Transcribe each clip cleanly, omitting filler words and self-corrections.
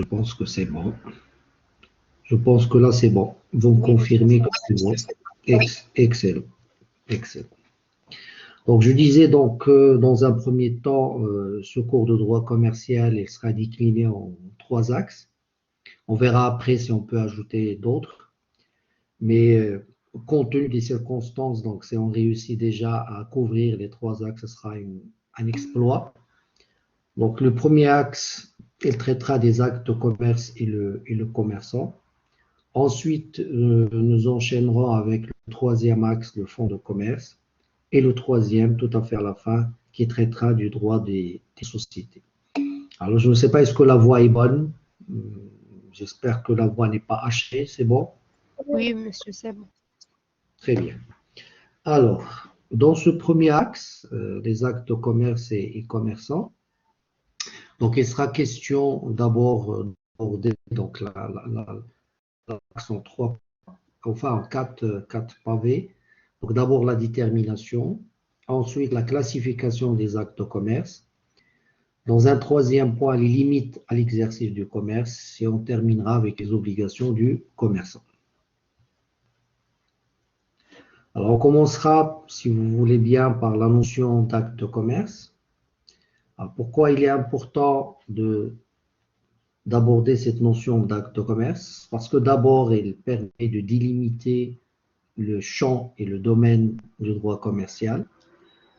Je pense que c'est bon. Je pense que là, c'est bon. Vous me Oui, monsieur, confirmez c'est que bon. c'est bon. Excellent. Excellent. Donc, je disais donc que dans un premier temps, ce cours de droit commercial, il sera décliné en trois axes. On verra après si on peut ajouter d'autres. Mais compte tenu des circonstances, donc si on réussit déjà à couvrir les trois axes, ce sera un exploit. Donc, le premier axe, il traitera des actes de commerce et le commerçant. Ensuite, nous enchaînerons avec le troisième axe, le fonds de commerce, et le troisième, tout à fait à la fin, qui traitera du droit des sociétés. Alors, je ne sais pas, est-ce que la voix est bonne? J'espère que la voix n'est pas hachée, c'est bon? Oui, monsieur, c'est bon. Très bien. Alors, dans ce premier axe, les actes de commerce et commerçants, donc il sera question d'abord d'aborder donc l'axe en trois, enfin en quatre pavés. Donc d'abord la détermination, ensuite la classification des actes de commerce, dans un troisième point les limites à l'exercice du commerce et on terminera avec les obligations du commerçant. Alors on commencera, si vous voulez bien, par la notion d'acte de commerce. Alors, pourquoi il est important d'aborder cette notion d'acte de commerce? Parce que d'abord, il permet de délimiter le champ et le domaine du droit commercial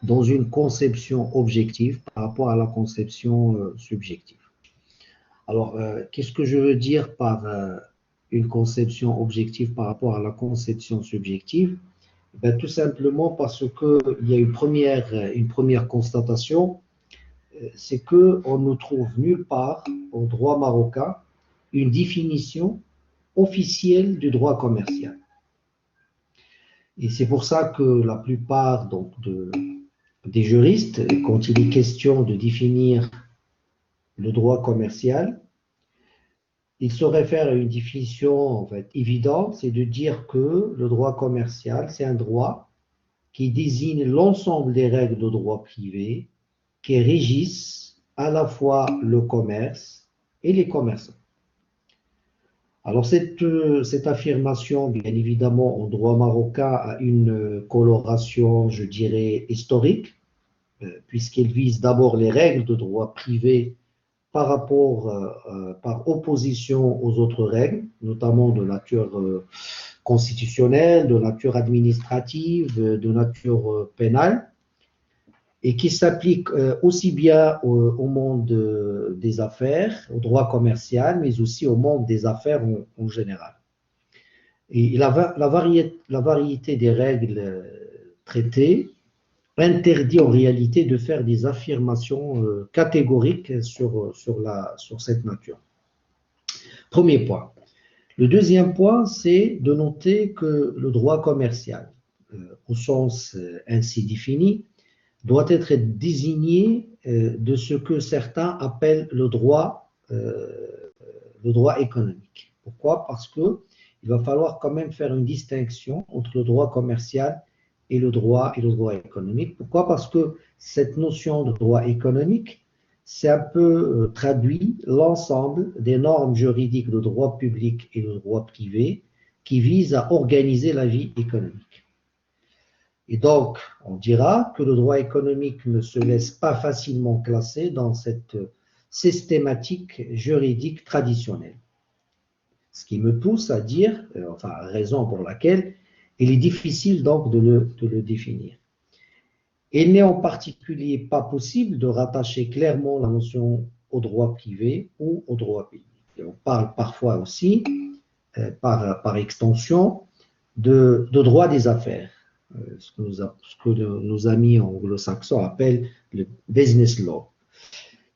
dans une conception objective par rapport à la conception subjective. Alors, qu'est-ce que je veux dire par une conception objective par rapport à la conception subjective? Ben, tout simplement parce qu'il y a une première constatation, c'est qu'on ne trouve nulle part au droit marocain une définition officielle du droit commercial. Et c'est pour ça que la plupart donc, des juristes, quand il est question de définir le droit commercial, ils se réfèrent à une définition en fait, évidente, c'est de dire que le droit commercial, c'est un droit qui désigne l'ensemble des règles de droit privé qui régissent à la fois le commerce et les commerçants. Alors cette affirmation, bien évidemment, en droit marocain a une coloration, je dirais, historique, puisqu'elle vise d'abord les règles de droit privé par opposition aux autres règles, notamment de nature constitutionnelle, de nature administrative, de nature pénale, et qui s'applique aussi bien au monde des affaires, au droit commercial, mais aussi au monde des affaires en général. Et la variété des règles traitées interdit en réalité de faire des affirmations catégoriques sur cette nature. Premier point. Le deuxième point, c'est de noter que le droit commercial, au sens ainsi défini, doit être désigné de ce que certains appellent le droit économique. Pourquoi? Parce qu'il va falloir quand même faire une distinction entre le droit commercial et le droit économique. Pourquoi? Parce que cette notion de droit économique, c'est un peu traduit l'ensemble des normes juridiques de droit public et de droit privé qui visent à organiser la vie économique. Et donc, on dira que le droit économique ne se laisse pas facilement classer dans cette systématique juridique traditionnelle. Ce qui me pousse à dire, enfin, raison pour laquelle il est difficile donc de le définir. Il n'est en particulier pas possible de rattacher clairement la notion au droit privé ou au droit public. Et on parle parfois aussi, par extension, de droit des affaires. Ce que nos amis anglo-saxons appellent le business law,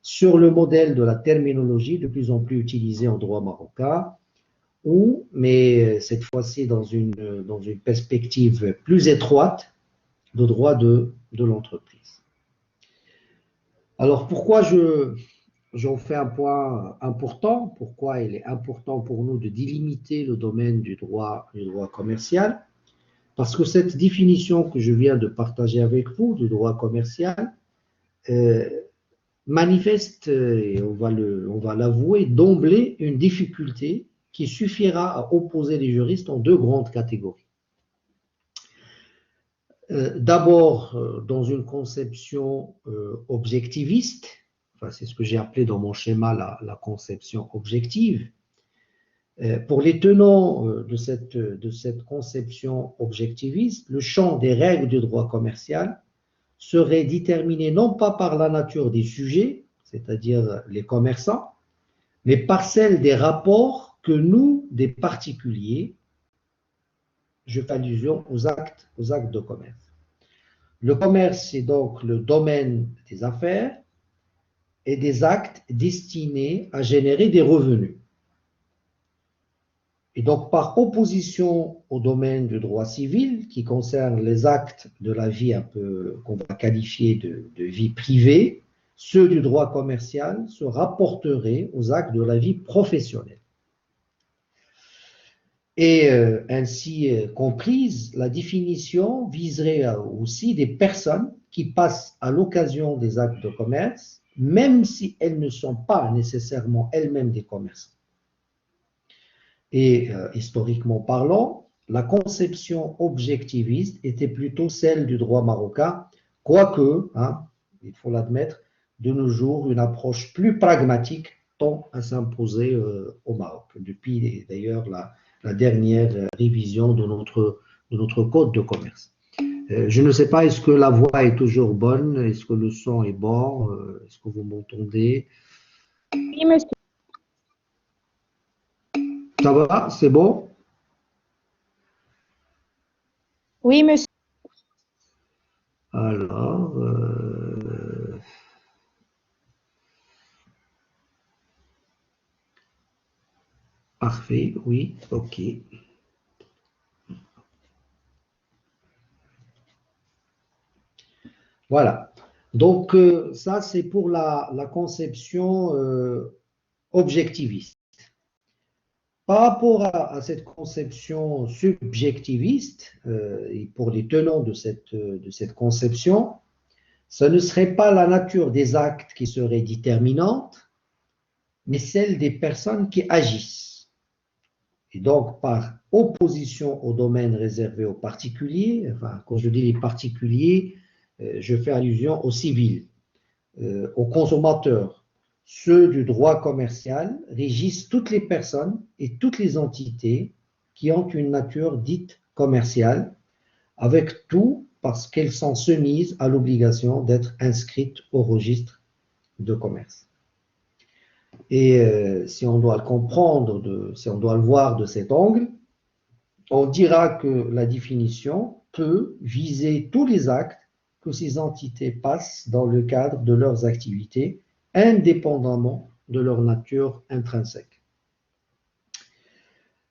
sur le modèle de la terminologie de plus en plus utilisée en droit marocain, mais cette fois-ci dans une perspective plus étroite, de droit de l'entreprise. Alors pourquoi j'en fais un point important, pourquoi il est important pour nous de délimiter le domaine du droit commercial? Parce que cette définition que je viens de partager avec vous du droit commercial, manifeste, et on va l'avouer, d'emblée une difficulté qui suffira à opposer les juristes en deux grandes catégories. D'abord, dans une conception objectiviste, enfin, c'est ce que j'ai appelé dans mon schéma la conception objective. Pour les tenants de cette conception objectiviste, le champ des règles du droit commercial serait déterminé non pas par la nature des sujets, c'est-à-dire les commerçants, mais par celle des rapports que nous, des particuliers, je fais allusion aux actes de commerce. Le commerce, c'est donc le domaine des affaires et des actes destinés à générer des revenus. Et donc, par opposition au domaine du droit civil, qui concerne les actes de la vie un peu qu'on va qualifier de vie privée, ceux du droit commercial se rapporteraient aux actes de la vie professionnelle. Et ainsi comprise, la définition viserait aussi des personnes qui passent à l'occasion des actes de commerce, même si elles ne sont pas nécessairement elles-mêmes des commerçants. Et historiquement parlant, la conception objectiviste était plutôt celle du droit marocain, quoique, il faut l'admettre, de nos jours, une approche plus pragmatique tend à s'imposer au Maroc, depuis d'ailleurs la dernière révision de notre code de commerce. Je ne sais pas, est-ce que la voix est toujours bonne? Est-ce que le son est bon? Est-ce que vous m'entendez? Oui, monsieur. Ça va? C'est bon? Oui, monsieur. Alors, parfait, oui, ok. Voilà. Donc, ça, c'est pour la conception objectiviste. Par rapport à cette conception subjectiviste, et pour les tenants de cette conception, ce ne serait pas la nature des actes qui serait déterminante, mais celle des personnes qui agissent. Et donc, par opposition au domaine réservé aux particuliers, enfin, quand je dis les particuliers, je fais allusion aux civils, aux consommateurs. Ceux du droit commercial régissent toutes les personnes et toutes les entités qui ont une nature dite commerciale, avec tout parce qu'elles sont soumises à l'obligation d'être inscrites au registre de commerce. Et si on doit le comprendre, si on doit le voir de cet angle, on dira que la définition peut viser tous les actes que ces entités passent dans le cadre de leurs activités, indépendamment de leur nature intrinsèque.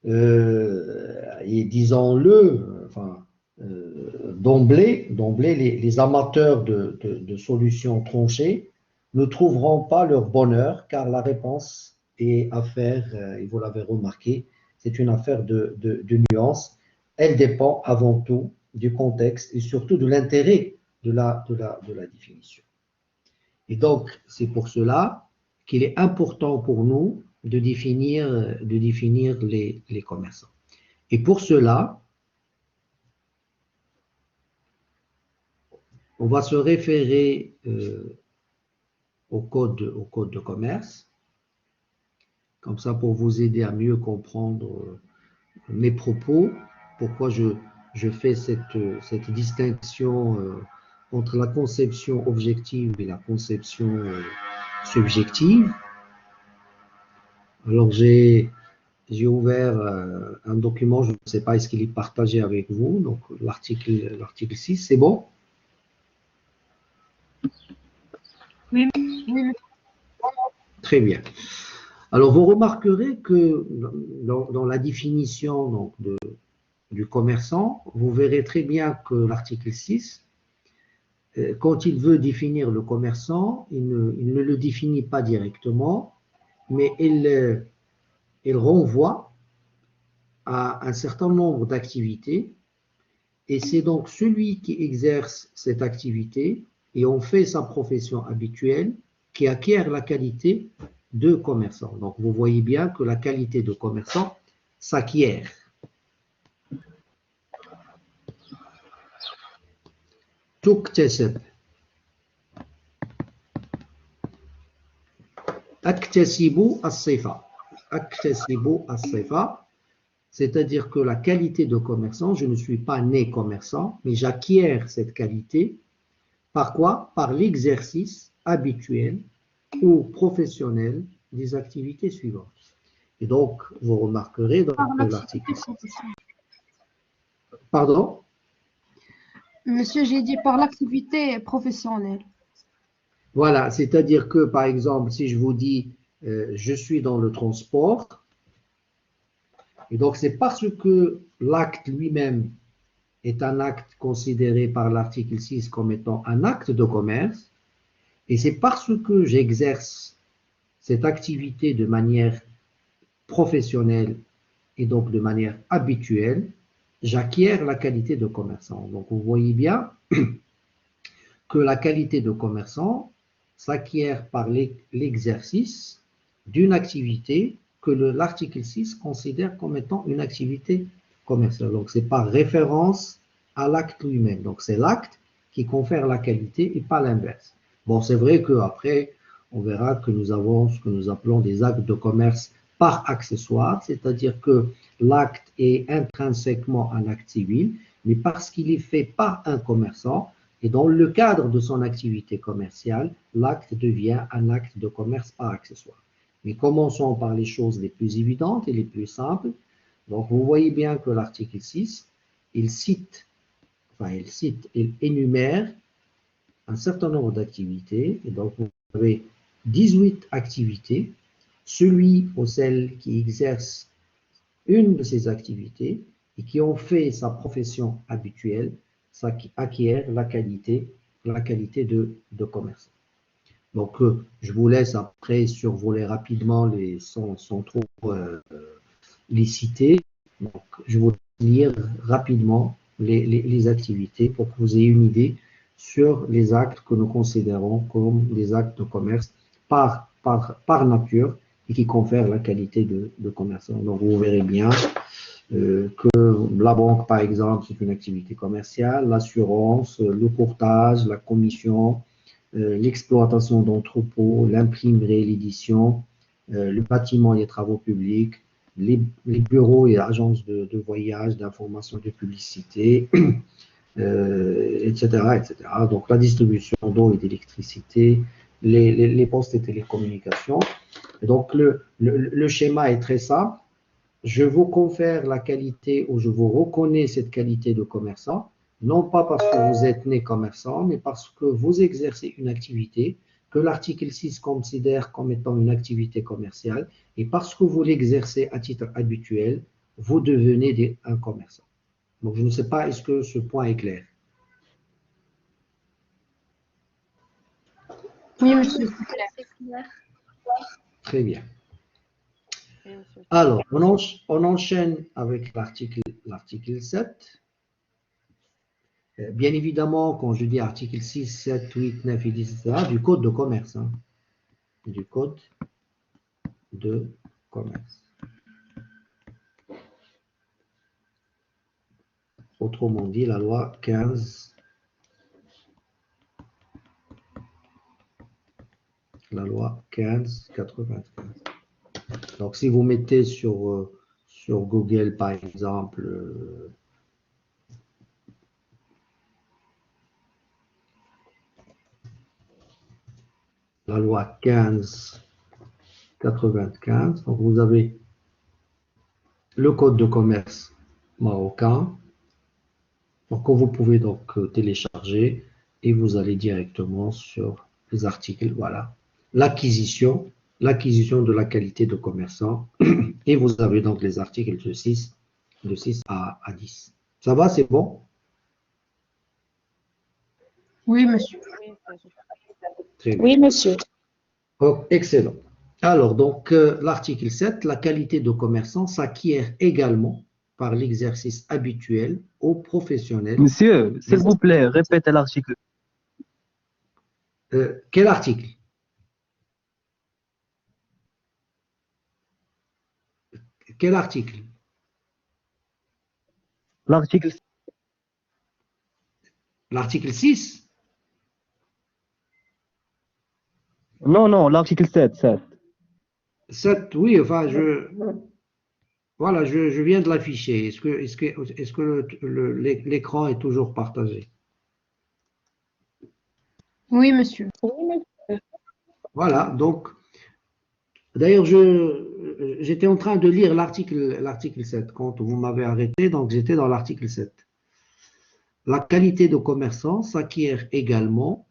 Et disons-le, d'emblée, les amateurs de solutions tranchées ne trouveront pas leur bonheur, car la réponse est affaire, et vous l'avez remarqué, c'est une affaire de nuances. Elle dépend avant tout du contexte et surtout de l'intérêt de la définition. Et donc, c'est pour cela qu'il est important pour nous de définir les commerçants. Et pour cela, on va se référer au code de commerce, comme ça pour vous aider à mieux comprendre mes propos, pourquoi je fais cette distinction entre la conception objective et la conception subjective. Alors j'ai ouvert un document, je ne sais pas est-ce qu'il est partagé avec vous, donc l'article 6, c'est bon? Oui. Très bien. Alors vous remarquerez que dans la définition donc, du commerçant, vous verrez très bien que l'article 6, quand il veut définir le commerçant, il ne le définit pas directement, mais il renvoie à un certain nombre d'activités, et c'est donc celui qui exerce cette activité et en fait sa profession habituelle qui acquiert la qualité de commerçant. Donc, vous voyez bien que la qualité de commerçant s'acquiert. تكتسب. أكتسب الصفة. أكتسب الصفة. C'est-à-dire que la qualité de commerçant, je ne suis pas né commerçant, mais j'acquiers cette qualité. Par quoi? Par l'exercice habituel ou professionnel des activités suivantes. Et donc, vous remarquerez dans l'article. Pardon? Monsieur, j'ai dit par l'activité professionnelle. Voilà, c'est-à-dire que, par exemple, si je vous dis je suis dans le transport, et donc c'est parce que l'acte lui-même est un acte considéré par l'article 6 comme étant un acte de commerce, et c'est parce que j'exerce cette activité de manière professionnelle et donc de manière habituelle, j'acquiers la qualité de commerçant. Donc vous voyez bien que la qualité de commerçant s'acquiert par l'exercice d'une activité que l'article 6 considère comme étant une activité commerciale. Donc c'est par référence à l'acte lui-même. Donc c'est l'acte qui confère la qualité et pas l'inverse. Bon, c'est vrai qu'après, on verra que nous avons ce que nous appelons des actes de commerce par accessoire, c'est-à-dire que l'acte est intrinsèquement un acte civil, mais parce qu'il est fait par un commerçant, et dans le cadre de son activité commerciale, l'acte devient un acte de commerce par accessoire. Mais commençons par les choses les plus évidentes et les plus simples. Donc, vous voyez bien que l'article 6, il énumère un certain nombre d'activités. Et donc, vous avez 18 activités. Celui ou celle qui exerce une de ces activités et qui ont fait sa profession habituelle, acquiert la qualité de commerçant. Donc, je vous laisse après survoler rapidement sans trop les citer. Donc, je vous lire rapidement les activités pour que vous ayez une idée sur les actes que nous considérons comme des actes de commerce par nature et qui confèrent la qualité de commerçant. Donc, vous verrez bien que la banque, par exemple, c'est une activité commerciale, l'assurance, le courtage, la commission, l'exploitation d'entrepôts, l'imprimerie, l'édition, le bâtiment et les travaux publics, les bureaux et agences de voyage, d'information, de publicité, etc., etc. Donc, la distribution d'eau et d'électricité, les postes et télécommunications. Et donc, le schéma est très simple. Je vous confère la qualité ou je vous reconnais cette qualité de commerçant, non pas parce que vous êtes né commerçant, mais parce que vous exercez une activité que l'article 6 considère comme étant une activité commerciale, et parce que vous l'exercez à titre habituel, vous devenez un commerçant. Donc, je ne sais pas, est-ce que ce point est clair? Oui, monsieur, c'est clair. Très bien. Alors, on enchaîne avec l'article 7. Bien évidemment, quand je dis article 6, 7, 8, 9 et 10, etc., du code de commerce. Hein, du code de commerce. Autrement dit, la loi 15. La loi 1595. Donc, si vous mettez sur Google, par exemple, la loi 1595, donc vous avez le code de commerce marocain, donc que vous pouvez donc télécharger et vous allez directement sur les articles, voilà, l'acquisition de la qualité de commerçant et vous avez donc les articles de 6 à 10. Ça va, c'est bon? Oui, monsieur. Très bien. Oui, monsieur. Oh, excellent. Alors, donc, l'article 7, la qualité de commerçant s'acquiert également par l'exercice habituel aux professionnels. Monsieur, s'il vous plaît, répétez l'article. Quel article? Quel article? L'article. L'article 6? Non, non, l'article 7, 7. 7, oui, enfin, voilà, je viens de l'afficher. Est-ce que l'écran est toujours partagé? Oui, monsieur. Voilà, donc, d'ailleurs, j'étais en train de lire l'article 7 quand vous m'avez arrêté, donc j'étais dans l'article 7. La qualité de commerçant s'acquiert également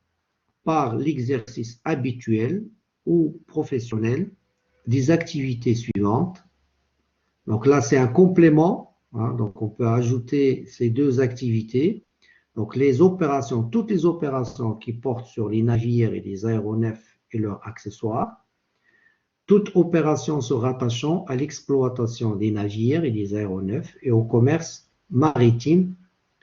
par l'exercice habituel ou professionnel des activités suivantes. Donc là, c'est un complément, hein, donc on peut ajouter ces deux activités. Donc les opérations, toutes les opérations qui portent sur les navires et les aéronefs et leurs accessoires, toute opération se rattachant à l'exploitation des navires et des aéronefs et au commerce maritime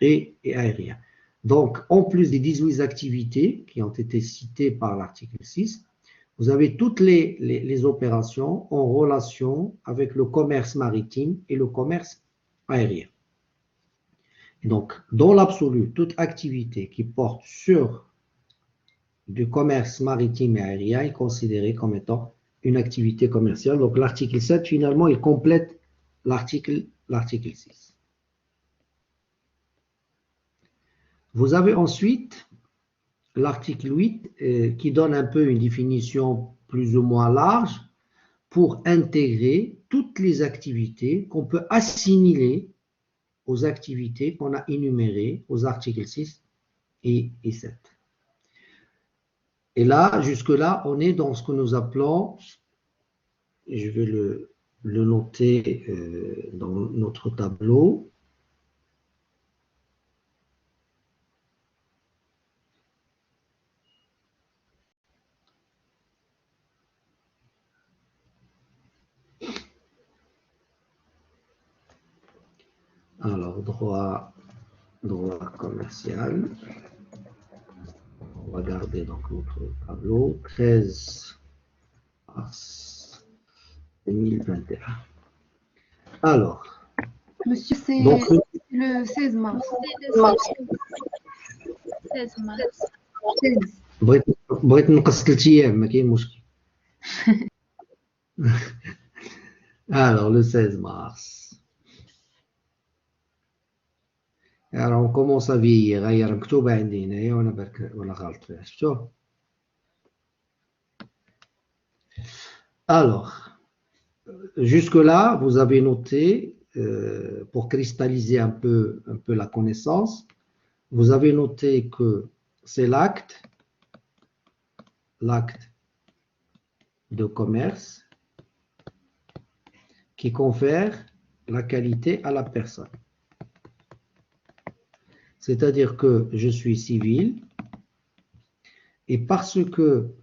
et aérien. Donc, en plus des 18 activités qui ont été citées par l'article 6, vous avez toutes les opérations en relation avec le commerce maritime et le commerce aérien. Et donc, dans l'absolu, toute activité qui porte sur du commerce maritime et aérien est considérée comme étant une activité commerciale. Donc, l'article 7, finalement, il complète l'article 6. Vous avez ensuite l'article 8 qui donne un peu une définition plus ou moins large pour intégrer toutes les activités qu'on peut assimiler aux activités qu'on a énumérées aux articles 6 et 7. Et là, jusque-là, on est dans ce que nous appelons, je vais le noter dans notre tableau, alors droit commercial. On va garder donc notre tableau 13 mars 2021. Alors, Monsieur, c'est donc, le 16 mars. 16 mars. 16. بغيت نقص 3 ايام ما كاين مشكل. Alors, le 16 mars. Alors, on commence à vieillir. هي راه مكتوبة عندي هنايا وانا برك ولا غلط فيها شفتوه. Alors, jusque-là, vous avez noté, pour cristalliser un peu la connaissance, vous avez noté que c'est l'acte de commerce qui confère la qualité à la personne. C'est-à-dire que je suis civil et parce que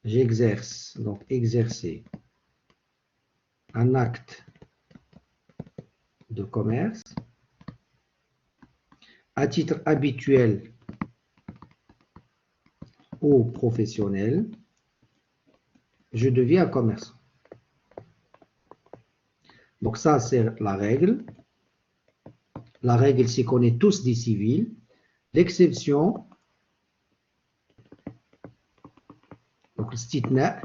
j'exerce, donc exercer un acte de commerce à titre habituel ou professionnel, je deviens commerçant. Donc ça, c'est la règle. La règle, c'est qu'on est tous des civils. L'exception, donc le stitna,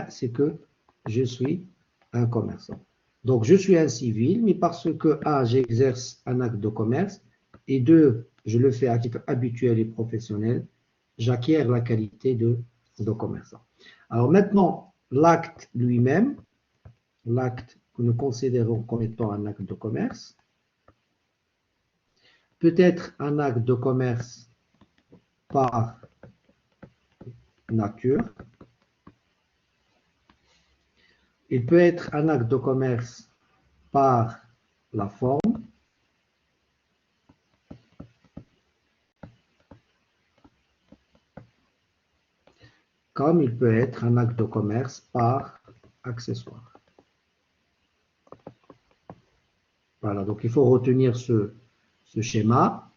c'est que je suis un commerçant. Donc je suis un civil, mais parce que A, j'exerce un acte de commerce, et 2, je le fais à titre habituel et professionnel, j'acquiers la qualité de commerçant. Alors maintenant, l'acte lui-même, l'acte que nous considérons comme étant un acte de commerce, peut être un acte de commerce par nature, il peut être un acte de commerce par la forme, comme il peut être un acte de commerce par accessoire. Voilà, donc il faut retenir ce schéma.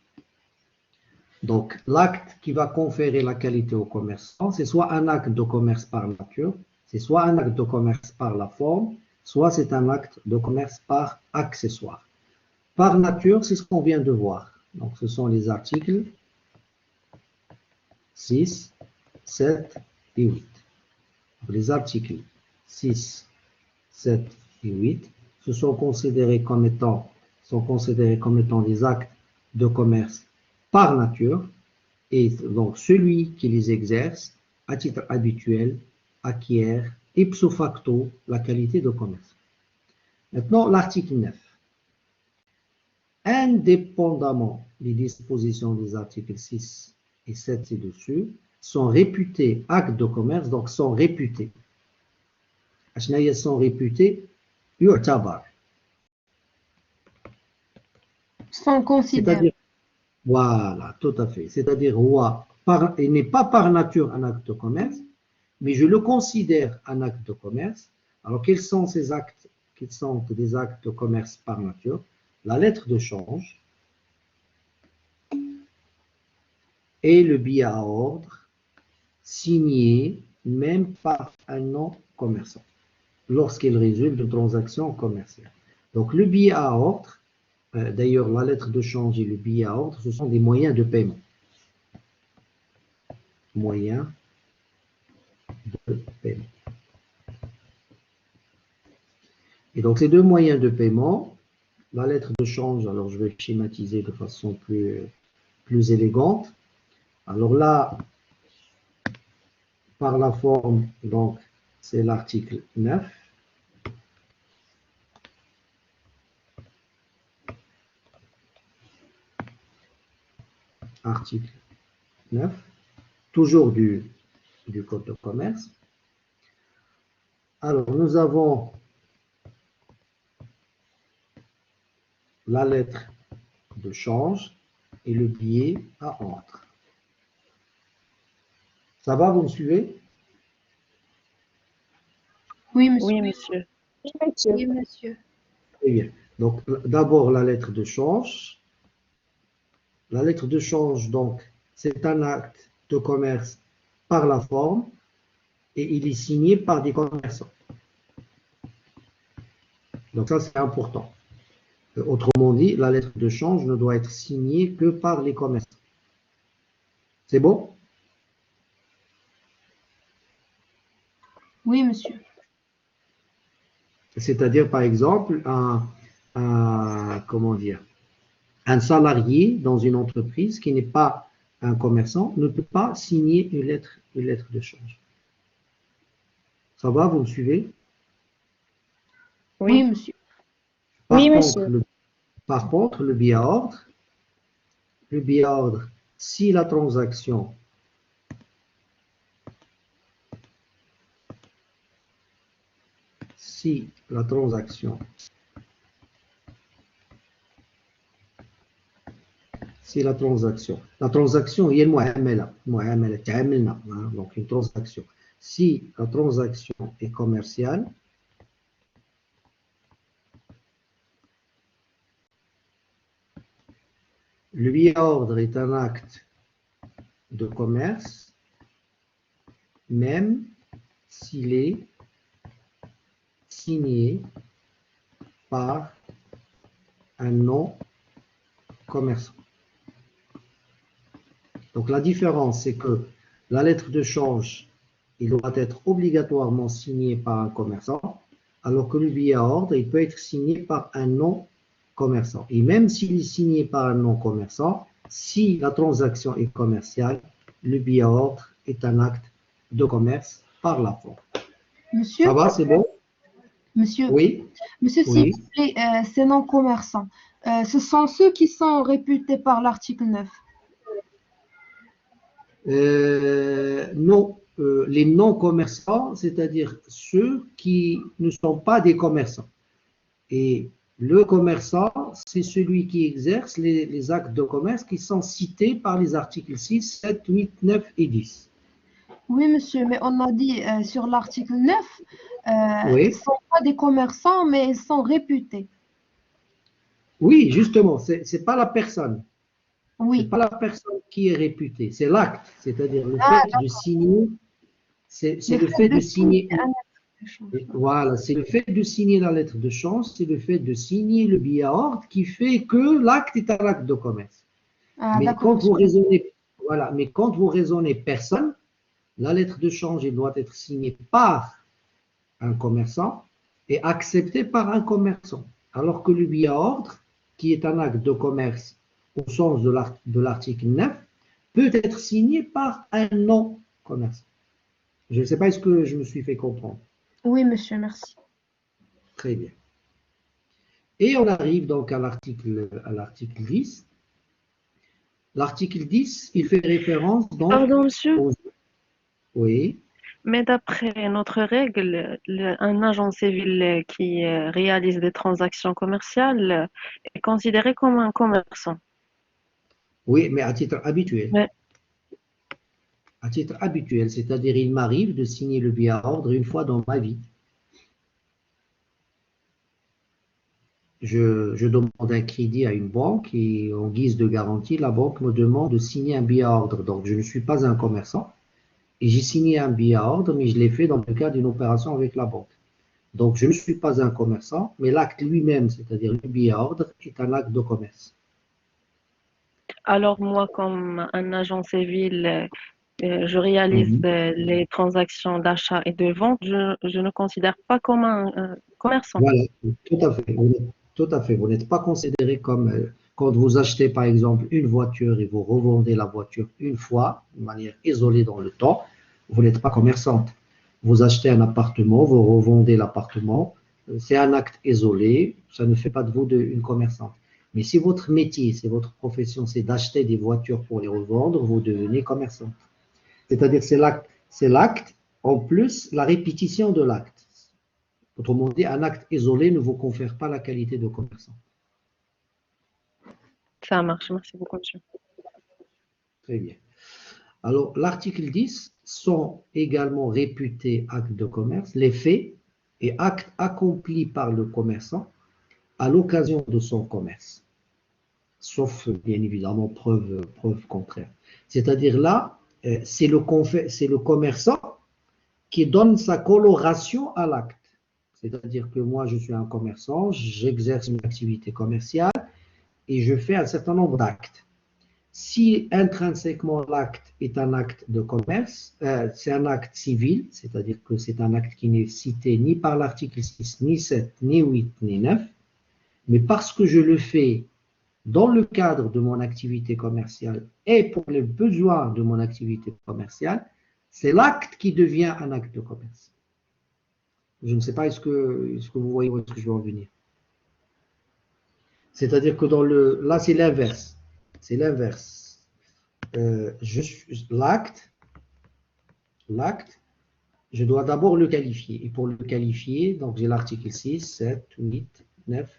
Donc l'acte qui va conférer la qualité au commerçant, c'est soit un acte de commerce par nature, c'est soit un acte de commerce par la forme, soit c'est un acte de commerce par accessoire. Par nature, c'est ce qu'on vient de voir. Donc, ce sont les articles 6, 7 et 8. Donc, les articles 6, 7 et 8 sont considérés comme étant des actes de commerce par nature, et donc celui qui les exerce à titre habituel acquiert ipso facto la qualité de commerce. Maintenant, l'article 9. Indépendamment des dispositions des articles 6 et 7 ci-dessus, sont réputés actes de commerce, donc sont réputés. Ils sont réputés يعتبر. Sont considérés. C'est-à-dire, voilà, tout à fait. C'est-à-dire, il n'est pas par nature un acte de commerce, mais je le considère un acte de commerce. Alors, quels sont ces actes qui sont des actes de commerce par nature? La lettre de change et le billet à ordre signé même par un non-commerçant lorsqu'il résulte de transactions commerciales. Donc, le billet à ordre, d'ailleurs, la lettre de change et le billet à ordre, ce sont des moyens de paiement. Moyens de paiement. Et donc, ces deux moyens de paiement, la lettre de change, alors je vais schématiser de façon plus élégante. Alors là, par la forme, donc, c'est l'article 9. Article 9, toujours du Code de commerce. Alors, nous avons la lettre de change et le billet à ordre. Ça va, vous me suivez? Oui, monsieur. Oui, monsieur. Oui, monsieur. Oui, monsieur. Très bien. Donc, d'abord, la lettre de change. La lettre de change, donc, c'est un acte de commerce par la forme et il est signé par des commerçants. Donc, ça, c'est important. Autrement dit, la lettre de change ne doit être signée que par les commerçants. C'est bon? Oui, monsieur. C'est-à-dire, par exemple, comment dire, un salarié dans une entreprise qui n'est pas un commerçant ne peut pas signer une lettre de change. Ça va, vous me suivez? Oui, monsieur. Par contre, le billet à ordre, si la transaction la transaction هي المعاملة تعاملنا, donc une transaction. Si la transaction est commerciale, le billet à ordre est un acte de commerce, même s'il est signé par un non-commerçant. Donc la différence, c'est que la lettre de change, il doit être obligatoirement signé par un commerçant, alors que le billet à ordre, il peut être signé par un non-commerçant. Et même s'il est signé par un non-commerçant, si la transaction est commerciale, le billet à ordre est un acte de commerce par la forme. Monsieur. Ça va, c'est bon? Monsieur. Oui. Monsieur, Oui. s'il vous plaît, ces non-commerçants, ce sont ceux qui sont réputés par l'article 9. Non, les non-commerçants, c'est-à-dire ceux qui ne sont pas des commerçants. Et le commerçant, c'est celui qui exerce les actes de commerce qui sont cités par les articles 6, 7, 8, 9 et 10. Oui, monsieur, mais on a dit sur l'article 9, Oui. ils ne sont pas des commerçants, mais ils sont réputés. Oui, justement, ce n'est pas la personne. Oui. Ce n'est pas la personne qui est réputée, c'est l'acte, c'est-à-dire le fait de signer. C'est le fait de signer. Voilà, c'est le fait de signer la lettre de change, c'est le fait de signer le billet à ordre qui fait que l'acte est un acte de commerce. Ah, Mais d'accord, quand vous monsieur. raisonnez, voilà, mais quand vous raisonnez personne, la lettre de change elle doit être signée par un commerçant et acceptée par un commerçant. Alors que le billet à ordre, qui est un acte de commerce au sens de l'article 9, peut être signé par un non-commerçant. Je ne sais pas, est-ce que je me suis fait comprendre? Oui, monsieur, merci. Très bien. Et on arrive donc à l'article 10. L'article 10, il fait référence donc Pardon, monsieur, aux... Oui, mais d'après notre règle, un agent civil qui réalise des transactions commerciales est considéré comme un commerçant. oui, mais à titre habituel. Mais, À titre habituel, c'est-à-dire il m'arrive de signer le billet à ordre une fois dans ma vie. Je demande un crédit à une banque et en guise de garantie, la banque me demande de signer un billet à ordre. Donc, je ne suis pas un commerçant et j'ai signé un billet à ordre, mais je l'ai fait dans le cadre d'une opération avec la banque. Donc, je ne suis pas un commerçant, mais l'acte lui-même, c'est-à-dire le billet à ordre, est un acte de commerce. alors moi, comme un agent civil, je réalise Mhm. les transactions d'achat et de vente, je ne considère pas comme un commerçant. Voilà, tout à fait. Tout à fait. Vous n'êtes pas considéré comme quand vous achetez par exemple une voiture et vous revendez la voiture une fois, de manière isolée dans le temps, vous n'êtes pas commerçante. Vous achetez un appartement, vous revendez l'appartement, c'est un acte isolé, ça ne fait pas de vous une commerçante. Mais si votre métier, c'est votre profession, c'est d'acheter des voitures pour les revendre, vous devenez commerçant. C'est-à-dire c'est l'acte, en plus la répétition de l'acte. Autrement dit, un acte isolé ne vous confère pas la qualité de commerçant. Ça marche, merci beaucoup, monsieur. Très bien. Alors, l'article 10 sont également réputés actes de commerce, les faits et actes accomplis par le commerçant à l'occasion de son commerce, sauf bien évidemment preuve contraire. C'est-à-dire là, c'est le commerçant qui donne sa coloration à l'acte. C'est-à-dire que moi, je suis un commerçant, j'exerce une activité commerciale et je fais un certain nombre d'actes. Si intrinsèquement l'acte est un acte de commerce, c'est un acte civil, c'est-à-dire que c'est un acte qui n'est cité ni par l'article 6, ni 7, ni 8, ni 9, mais parce que je le fais dans le cadre de mon activité commerciale et pour les besoins de mon activité commerciale, c'est l'acte qui devient un acte de commerce. Je ne sais pas, est-ce que vous voyez où est-ce que je veux en venir? C'est-à-dire que là, c'est l'inverse. C'est l'inverse. L'acte, je dois d'abord le qualifier. Et pour le qualifier, donc j'ai l'article 6, 7, 8, 9.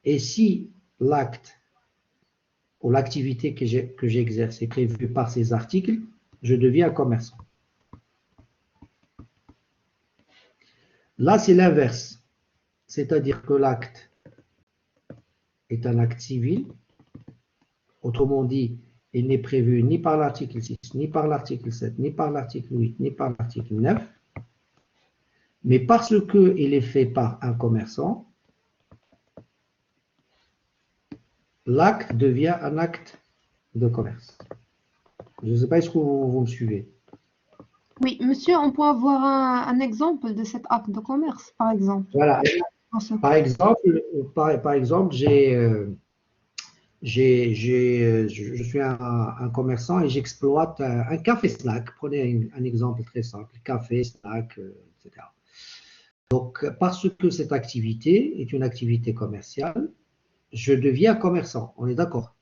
Et si l'acte ou l'activité que j'exerce est prévue par ces articles, je deviens commerçant. Là, c'est l'inverse. C'est-à-dire que l'acte est un acte civil. Autrement dit, il n'est prévu ni par l'article 6, ni par l'article 7, ni par l'article 8, ni par l'article 9. Mais parce qu'il est fait par un commerçant, l'acte devient un acte de commerce. Je ne sais pas, est-ce que vous me suivez? Oui, monsieur, on peut avoir un exemple de cet acte de commerce, par exemple. Voilà. Dans ce Par cas. exemple, je suis un commerçant et j'exploite un café-snack. Prenez un exemple très simple, café, snack, etc. Donc, parce que cette activité est une activité commerciale, je deviens commerçant. On est d'accord?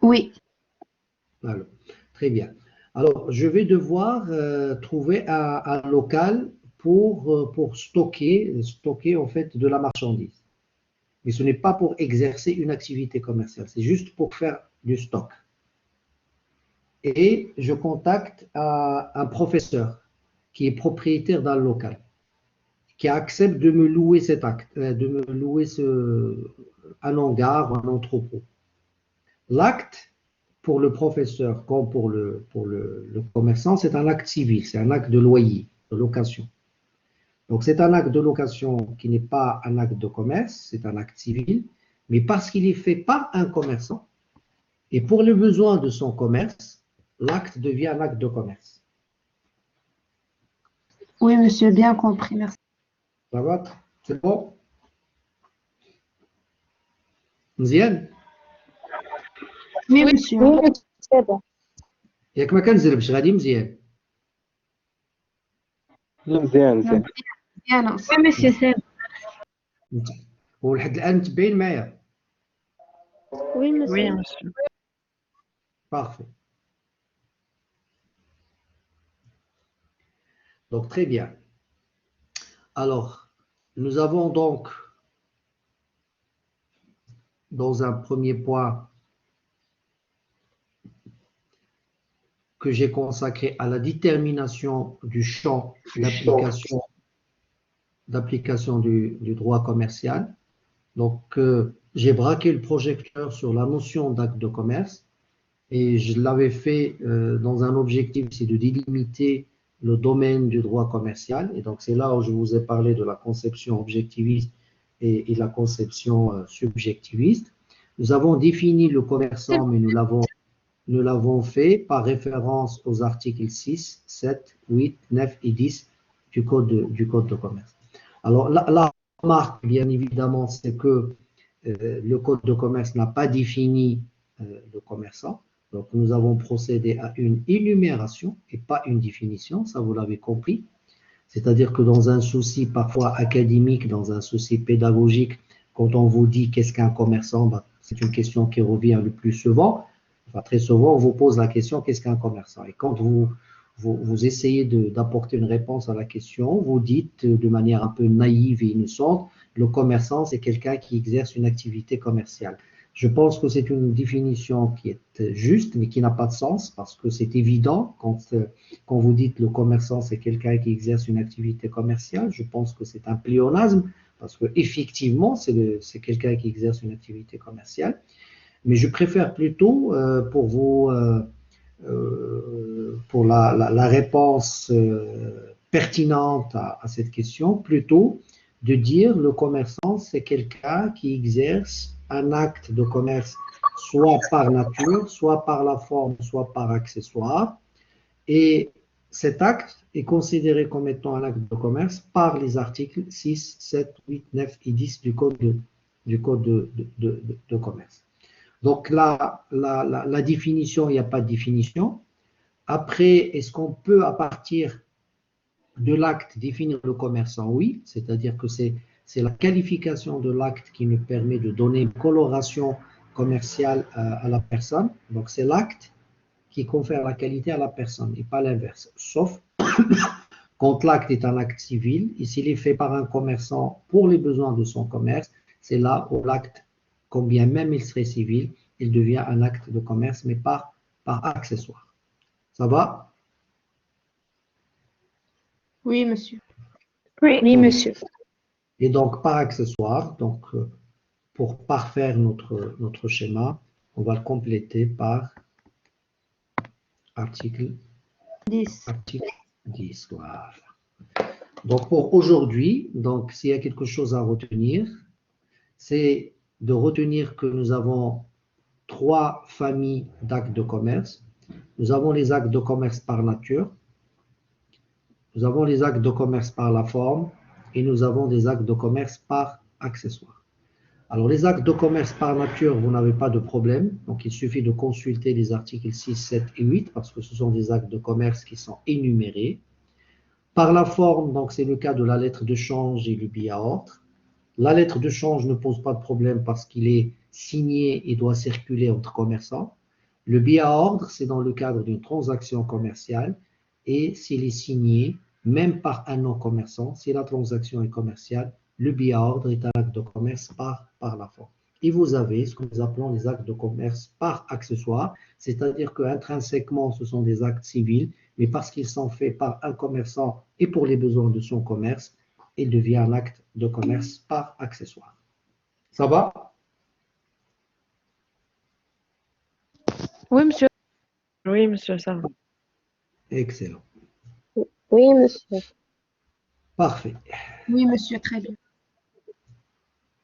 Oui, Alors, très bien. Alors, je vais devoir trouver un local pour stocker en fait de la marchandise. Mais ce n'est pas pour exercer une activité commerciale, c'est juste pour faire du stock. Et je contacte un professeur qui est propriétaire d'un local, qui accepte de me louer cet acte, de me louer un hangar, un entrepôt. L'acte pour le professeur comme pour le commerçant, c'est un acte civil, c'est un acte de loyer, de location. Donc, c'est un acte de location qui n'est pas un acte de commerce, c'est un acte civil, mais parce qu'il est fait par un commerçant, et pour le besoin de son commerce, l'acte devient un acte de commerce. Oui, monsieur, bien compris, merci. Ça va? C'est bon? مزيان؟ Oui, monsieur. Oui, monsieur, c'est bon. ياك ما كنزلبش غادي مزيان. لا مزيان مزيان. Bien, non, Oui, monsieur, c'est bon. ولحد الآن متبعين معايا. Oui, monsieur. Oui, monsieur. Parfait. Donc, très bien. Alors, nous avons donc, dans un premier point, que j'ai consacré à la détermination du champ d'application du droit commercial. Donc, j'ai braqué le projecteur sur la notion d'acte de commerce et je l'avais fait dans un objectif, c'est de délimiter le domaine du droit commercial. Et donc, c'est là où je vous ai parlé de la conception objectiviste et la conception subjectiviste. Nous avons défini le commerçant, mais nous l'avons fait par référence aux articles 6, 7, 8, 9 et 10 du code de commerce. Alors, la remarque, bien évidemment, c'est que le code de commerce n'a pas défini le commerçant. Donc, nous avons procédé à une énumération et pas une définition, ça vous l'avez compris. C'est-à-dire que dans un souci parfois académique, dans un souci pédagogique, quand on vous dit qu'est-ce qu'un commerçant, ben, c'est une question qui revient le plus souvent. Enfin, très souvent, on vous pose la question qu'est-ce qu'un commerçant? Et quand vous essayez d'apporter une réponse à la question, vous dites de manière un peu naïve et innocente, le commerçant, c'est quelqu'un qui exerce une activité commerciale. Je pense que c'est une définition qui est juste, mais qui n'a pas de sens, parce que c'est évident, quand vous dites le commerçant, c'est quelqu'un qui exerce une activité commerciale, je pense que c'est un pléonasme, parce qu'effectivement, c'est quelqu'un qui exerce une activité commerciale. Mais je préfère plutôt, pour la réponse pertinente à cette question, plutôt de dire le commerçant, c'est quelqu'un qui exerce un acte de commerce soit par nature, soit par la forme, soit par accessoire. Et cet acte est considéré comme étant un acte de commerce par les articles 6, 7, 8, 9 et 10 du code de commerce. Donc la définition, il n'y a pas de définition. Après, est-ce qu'on peut, à partir de l'acte, définir le commerçant? Oui, c'est-à-dire que c'est la qualification de l'acte qui nous permet de donner une coloration commerciale à la personne. Donc c'est l'acte qui confère la qualité à la personne et pas l'inverse. Sauf quand l'acte est un acte civil et s'il est fait par un commerçant pour les besoins de son commerce, c'est là où l'acte, combien même il serait civil, il devient un acte de commerce, mais par accessoire. Ça va? Oui, monsieur. Oui, monsieur. Et donc, par accessoire, donc, pour parfaire notre schéma, on va le compléter par article 10. 10. Voilà. Donc, pour aujourd'hui, donc, s'il y a quelque chose à retenir, c'est de retenir que nous avons 3 familles d'actes de commerce. Nous avons les actes de commerce par nature, nous avons les actes de commerce par la forme et nous avons des actes de commerce par accessoire. Alors, les actes de commerce par nature, vous n'avez pas de problème. Donc, il suffit de consulter les articles 6, 7 et 8 parce que ce sont des actes de commerce qui sont énumérés. Par la forme, donc, c'est le cas de la lettre de change et le billet à ordre. La lettre de change ne pose pas de problème parce qu'il est signé et doit circuler entre commerçants. Le billet à ordre, c'est dans le cadre d'une transaction commerciale et s'il est signé, même par un non-commerçant, si la transaction est commerciale, le billet à ordre est un acte de commerce par la forme. Et vous avez ce que nous appelons les actes de commerce par accessoire, c'est-à-dire qu'intrinsèquement, ce sont des actes civils, mais parce qu'ils sont faits par un commerçant et pour les besoins de son commerce, il devient un acte de commerce par accessoire. Ça va? Oui, monsieur. Oui, monsieur, ça va. Excellent. Oui, monsieur. Parfait. Oui, monsieur, très bien.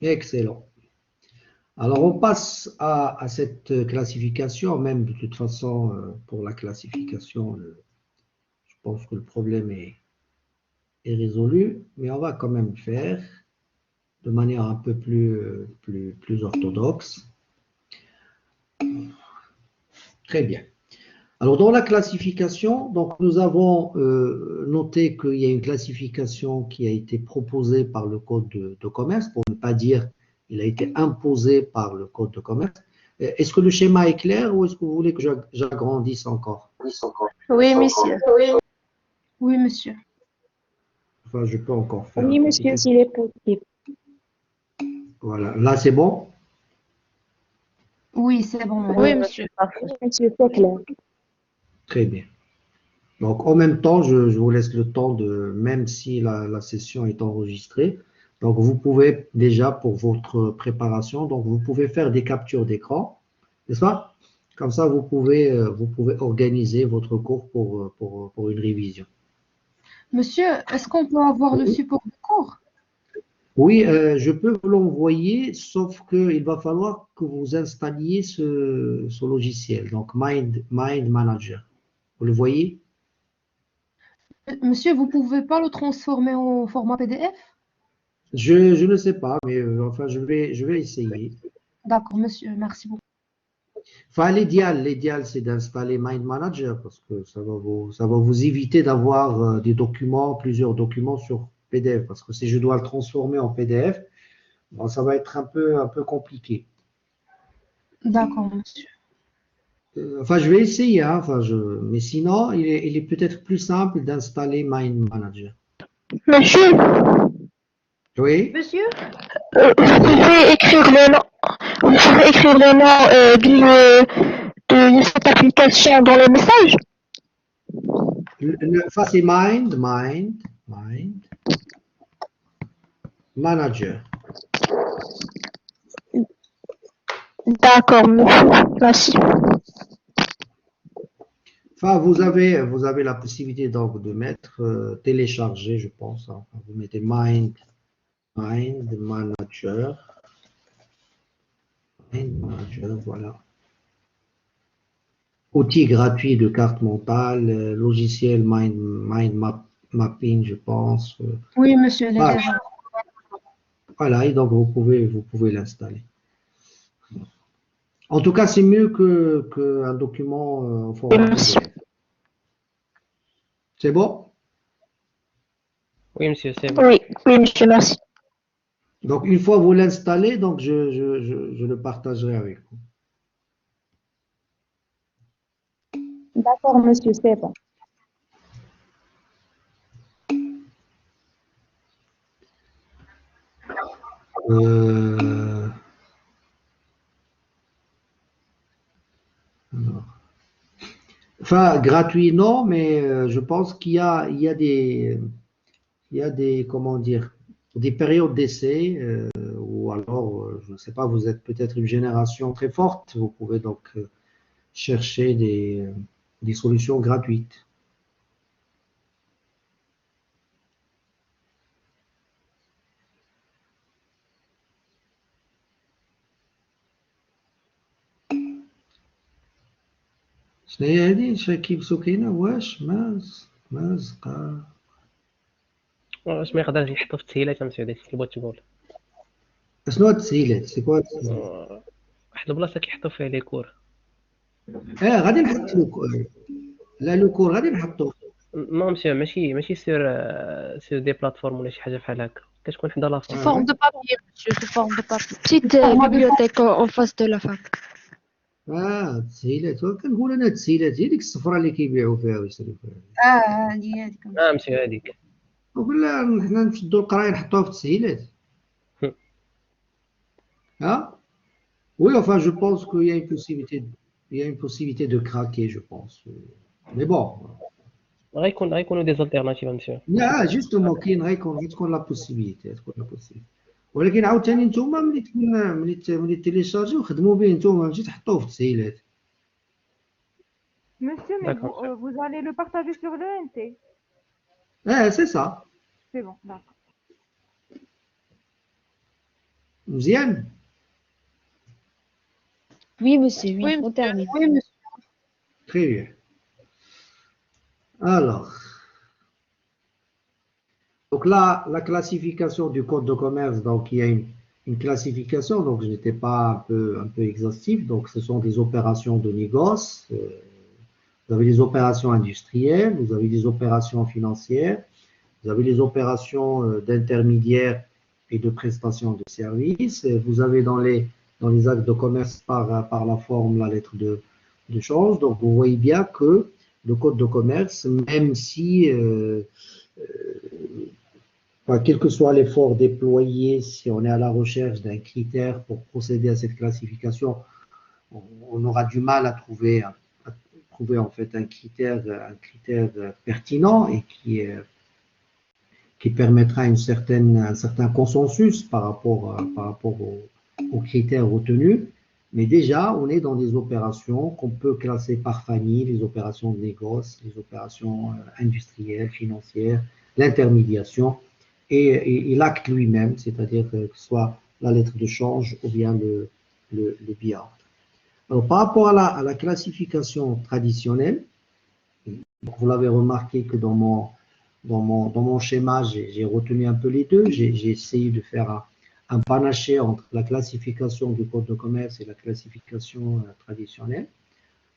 Excellent. Alors, on passe à cette classification. Même de toute façon, pour la classification, je pense que le problème est résolu, mais on va quand même le faire de manière un peu plus orthodoxe. Très bien. Alors, dans la classification, donc, nous avons noté qu'il y a une classification qui a été proposée par le Code de commerce, pour ne pas dire qu'il a été imposé par le Code de commerce. Est-ce que le schéma est clair ou est-ce que vous voulez que j'agrandisse encore? Oui, monsieur. Oui, monsieur. Enfin, je peux encore faire Oui, un petit monsieur, peu. s'il est possible. Voilà, là c'est bon? Oui, c'est bon, madame. Oui, monsieur. Parfait. Monsieur, c'est clair. Très bien. Donc, en même temps, je vous laisse le temps même si la session est enregistrée, donc vous pouvez déjà, pour votre préparation, donc vous pouvez faire des captures d'écran, n'est-ce pas? Comme ça, vous pouvez organiser votre cours pour une révision. Monsieur, est-ce qu'on peut avoir le Oui, support de cours? oui, je peux vous l'envoyer, sauf qu'il va falloir que vous installiez ce logiciel, donc Mind Manager. Vous le voyez? Monsieur, vous pouvez pas le transformer en format PDF? Je ne sais pas, mais enfin, je vais essayer. D'accord, monsieur, merci beaucoup. Enfin, l'idéal, c'est d'installer Mind Manager parce que ça va vous éviter d'avoir plusieurs documents sur PDF. Parce que si je dois le transformer en PDF, bon, ça va être un peu compliqué. D'accord, monsieur. Enfin, je vais essayer, hein, mais sinon, il est peut-être plus simple d'installer Mind Manager. Monsieur, Oui, monsieur, vous pouvez écrire le nom, vous pouvez écrire le nom de cette application dans le message? enfin, c'est Mind Manager. D'accord, monsieur. Merci. Enfin, vous avez la possibilité donc de mettre télécharger, je pense, hein. Enfin, vous mettez Mind Manager. Mind Manager, voilà. Outil gratuit de carte mentale, logiciel Mapping, je pense. Oui, monsieur, elle est Ah, déjà. voilà, et donc vous pouvez l'installer. En tout cas, c'est mieux qu'un document en format Merci. PDF. C'est bon? Oui, monsieur, c'est bon. Oui, oui, monsieur, merci. Donc, une fois vous l'installez, donc je le partagerai avec vous. D'accord, monsieur, c'est bon. Euh, alors. Enfin, gratuit, non, mais je pense il y a des, comment dire, des périodes d'essai, ou alors, je ne sais pas, vous êtes peut-être une génération très forte, vous pouvez donc chercher des solutions gratuites. شنو هي هذه كيف سكينة واش مازقة واش ما يقدرش يحطوا في التسهيلات مسعود هادشي اللي بغيت تقول شنو هاد التسهيلات سي كوا التسهيلات واحد البلاصه كيحطوا فيها لي كور غادي نحط لا لو كور غادي نحطو نو مسيو ماشي سير دي بلاتفورم ولا شي حاجه بحال هكا كتكون حدا لا Sous فون forme de papier, monsieur, sous forme de papier. Petite Format de bibliothèque en face de la fac. التسهيلات كنقول انا التسهيلات هي ديك الصفرة اللي كيبيعوا فيها ويشريو فيها هذه مسيو هذيك ولا حنا نشدو القرايه نحطوها في التسهيلات ها oui enfin je pense qu'il y a une possibilité de craquer je pense mais bon غيكونوا دي زالتيرناتيف مسيو لا جوستومون كاين غتكون لا بوسيبيليتي ولكن عاوتاني نتوما ملي تيليشارجيو خدموا به نتوما ماشي تحطوه في التسهيلات Monsieur, mais D'accord. vous allez le partager sur le NT. C'est ça. C'est bon, d'accord. Deuxième. Oui, monsieur, Oui, oui, on termine. oui, monsieur. Très bien. Alors, donc là, la classification du code de commerce, donc il y a une classification, donc je n'étais pas un peu exhaustif, donc ce sont des opérations de négoce, vous avez des opérations industrielles, vous avez des opérations financières, vous avez les opérations d'intermédiaires et de prestation de services, et vous avez dans les actes de commerce par la forme la lettre de change, donc vous voyez bien que le code de commerce, même si quel que soit l'effort déployé, si on est à la recherche d'un critère pour procéder à cette classification, on aura du mal à trouver en fait un critère pertinent et qui permettra un certain consensus par rapport aux critères retenus. Mais déjà, on est dans des opérations qu'on peut classer par famille, les opérations de négoce, les opérations industrielles, financières, l'intermédiation et l'acte lui-même, c'est-à-dire que ce soit la lettre de change ou bien le billard. Alors, par rapport à la classification traditionnelle, vous l'avez remarqué que dans mon schéma, j'ai retenu un peu les deux. J'ai essayé de faire un panaché entre la classification du code de commerce et la classification traditionnelle.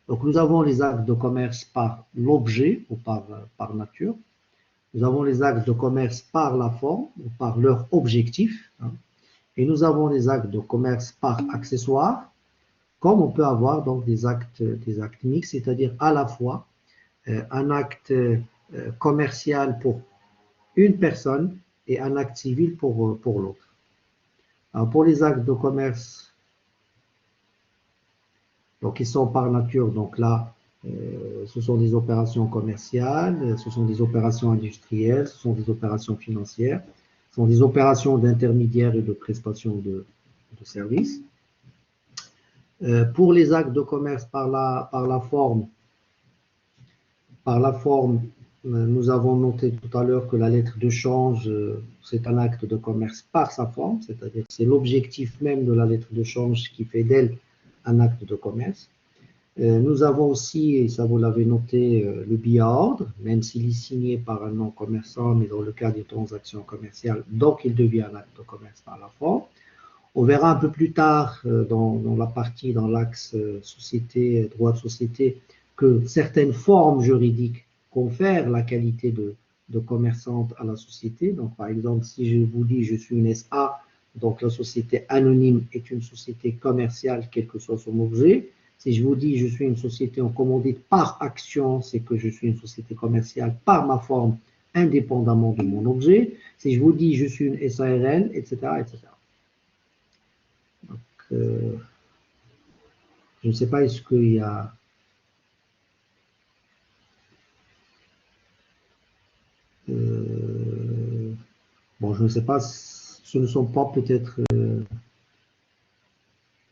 Donc, nous avons les actes de commerce par l'objet ou par nature. Nous avons les actes de commerce par la forme ou par leur objectif. Et nous avons les actes de commerce par accessoire, comme on peut avoir donc des actes mixtes, c'est-à-dire à la fois un acte commercial pour une personne et un acte civil pour l'autre. Alors pour les actes de commerce, donc ils sont par nature, donc là, ce sont des opérations commerciales, ce sont des opérations industrielles, ce sont des opérations financières, ce sont des opérations d'intermédiaires et de prestation de services. Pour les actes de commerce par la forme, nous avons noté tout à l'heure que la lettre de change, c'est un acte de commerce par sa forme, c'est-à-dire que c'est l'objectif même de la lettre de change qui fait d'elle un acte de commerce. Nous avons aussi, et ça vous l'avez noté, le billet à ordre, même s'il est signé par un non-commerçant, mais dans le cas des transactions commerciales, donc il devient un acte de commerce par la forme. On verra un peu plus tard dans la partie, dans l'axe société, droit de société, que certaines formes juridiques confèrent la qualité de commerçante à la société. Donc, par exemple, si je vous dis je suis une SA, donc la société anonyme est une société commerciale, quel que soit son objet. Si je vous dis je suis une société en commandite par action, c'est que je suis une société commerciale par ma forme, indépendamment de mon objet. Si je vous dis je suis une SARL, etc., etc. Donc, je ne sais pas, est-ce qu'il y a... bon, je ne sais pas, ce ne sont pas peut-être...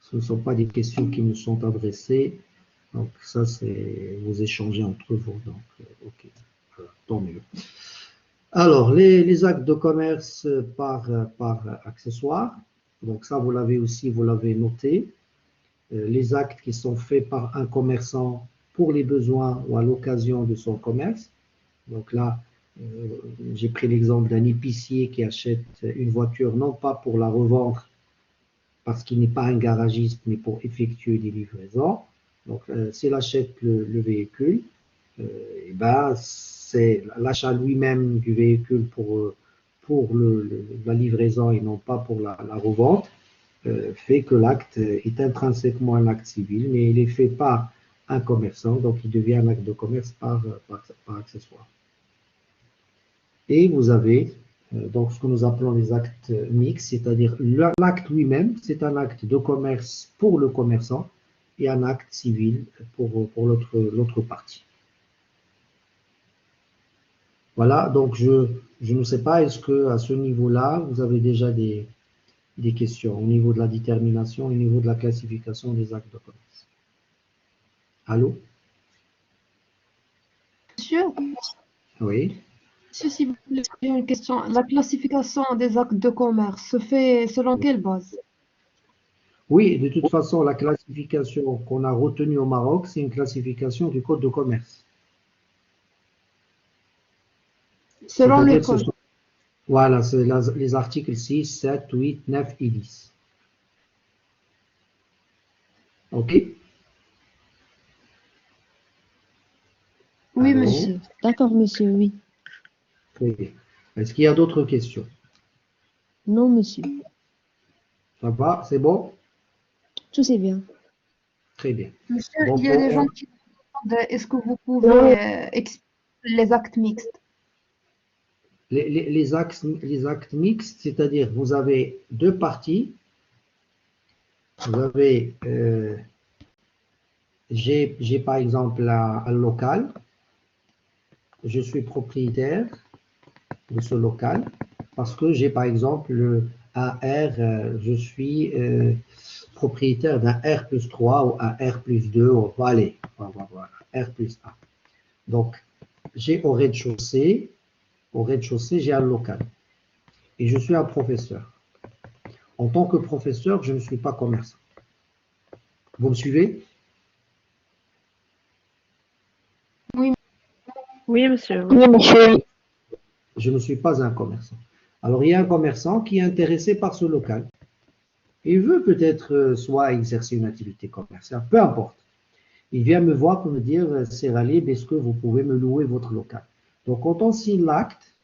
ce ne sont pas des questions qui me sont adressées. Donc ça, c'est vous échangez entre vous. Donc, ok, voilà, tant mieux. Alors, les actes de commerce par accessoire. Donc ça, vous l'avez noté. Les actes qui sont faits par un commerçant pour les besoins ou à l'occasion de son commerce. Donc là, j'ai pris l'exemple d'un épicier qui achète une voiture non pas pour la revendre parce qu'il n'est pas un garagiste, mais pour effectuer des livraisons. Donc, s'il achète le véhicule, et ben, c'est l'achat lui-même du véhicule pour la livraison et non pas pour la revente, fait que l'acte est intrinsèquement un acte civil, mais il est fait par un commerçant, donc il devient un acte de commerce par accessoire. Et vous avez donc ce que nous appelons les actes mixtes, c'est-à-dire l'acte lui-même, c'est un acte de commerce pour le commerçant et un acte civil pour l'autre partie. Voilà, donc je ne sais pas, est-ce qu'à ce niveau-là, vous avez déjà des questions au niveau de la détermination, au niveau de la classification des actes de commerce? Allô? Monsieur, Oui. s'il vous plaît, j'ai une question. La classification des actes de commerce se fait selon quelle base? Oui, de toute façon, la classification qu'on a retenue au Maroc, c'est une classification du code de commerce. Selon le C'est-à-dire, code. voilà, c'est les articles 6, 7, 8, 9 et 10. OK? Oui, Allô? monsieur. D'accord, monsieur, oui. Très bien. Est-ce qu'il y a d'autres questions? Non, monsieur. Ça va? C'est bon? Tout c'est bien. Très bien. Monsieur, il Donc, y a des gens qui demandent est-ce que vous pouvez expliquer les actes mixtes? les actes mixtes, c'est-à-dire vous avez deux parties. Vous avez, j'ai par exemple un local. Je suis propriétaire de ce local parce que j'ai par exemple un R, je suis propriétaire d'un R plus 3 ou un R plus 2, ou, allez, voilà, R plus 1. Donc, j'ai au rez-de-chaussée, j'ai un local et je suis un professeur. En tant que professeur, je ne suis pas commerçant. Vous me suivez? Oui, Oui, monsieur. Oui, monsieur. Je ne suis pas un commerçant. Alors, il y a un commerçant qui est intéressé par ce local. Il veut peut-être soit exercer une activité commerciale, peu importe. Il vient me voir pour me dire, Seralib, est-ce que vous pouvez me louer votre local? Donc, quand on signe l'acte,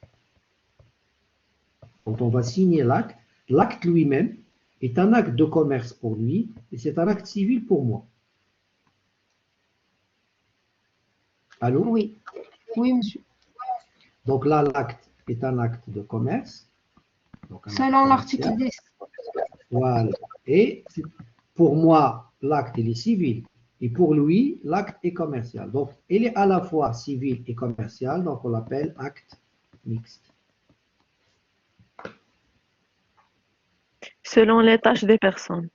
quand on va signer l'acte, l'acte lui-même est un acte de commerce pour lui et c'est un acte civil pour moi. Allô? oui, oui, monsieur. Donc là, l'acte est un acte de commerce. Donc un acte Selon l'article commercial. 10. Voilà. Et pour moi, l'acte il est civil. Et pour lui, l'acte est commercial. Donc, il est à la fois civil et commercial. Donc, on l'appelle acte mixte. Selon les tâches des personnes.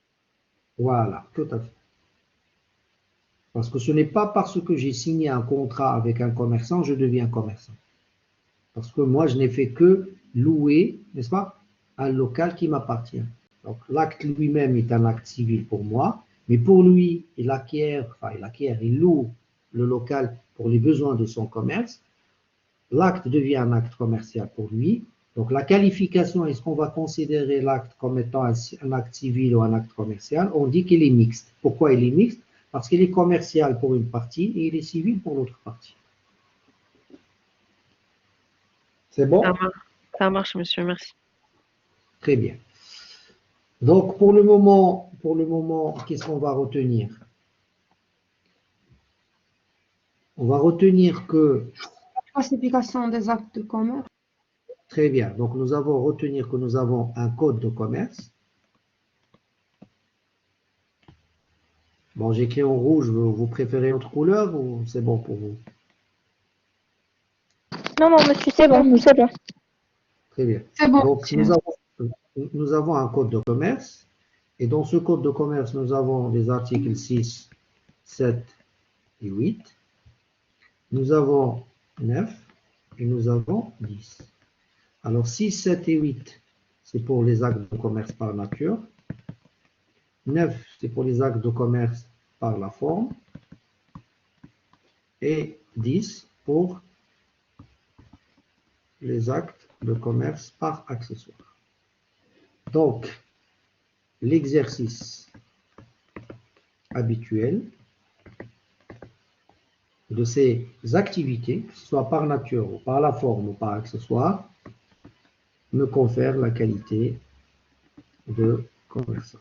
Voilà, tout à fait. Parce que ce n'est pas parce que j'ai signé un contrat avec un commerçant, je deviens commerçant. Parce que moi, je n'ai fait que louer, n'est-ce pas, un local qui m'appartient. Donc, l'acte lui-même est un acte civil pour moi, mais pour lui, il loue le local pour les besoins de son commerce. L'acte devient un acte commercial pour lui. Donc, la qualification, est-ce qu'on va considérer l'acte comme étant un acte civil ou un acte commercial? On dit qu'il est mixte. Pourquoi il est mixte? Parce qu'il est commercial pour une partie et il est civil pour l'autre partie. C'est bon? Ça marche, monsieur, merci. Très bien. Donc, pour le moment, qu'est-ce qu'on va retenir? On va retenir que, Classification des actes de commerce. très bien, donc nous avons retenir que nous avons un code de commerce. Bon, j'écris en rouge, vous préférez autre couleur ou c'est bon pour vous? Non, non, monsieur, c'est bon, c'est bon. Très bien. C'est bon, Donc, monsieur. nous avons un code de commerce et dans ce code de commerce, nous avons les articles 6, 7 et 8. Nous avons 9 et nous avons 10. Alors, 6, 7 et 8, c'est pour les actes de commerce par nature. 9, c'est pour les actes de commerce par la forme. Et 10 pour les actes de commerce par accessoire. Donc, l'exercice habituel de ces activités, que ce soit par nature ou par la forme ou par accessoire, me confère la qualité de commerçant.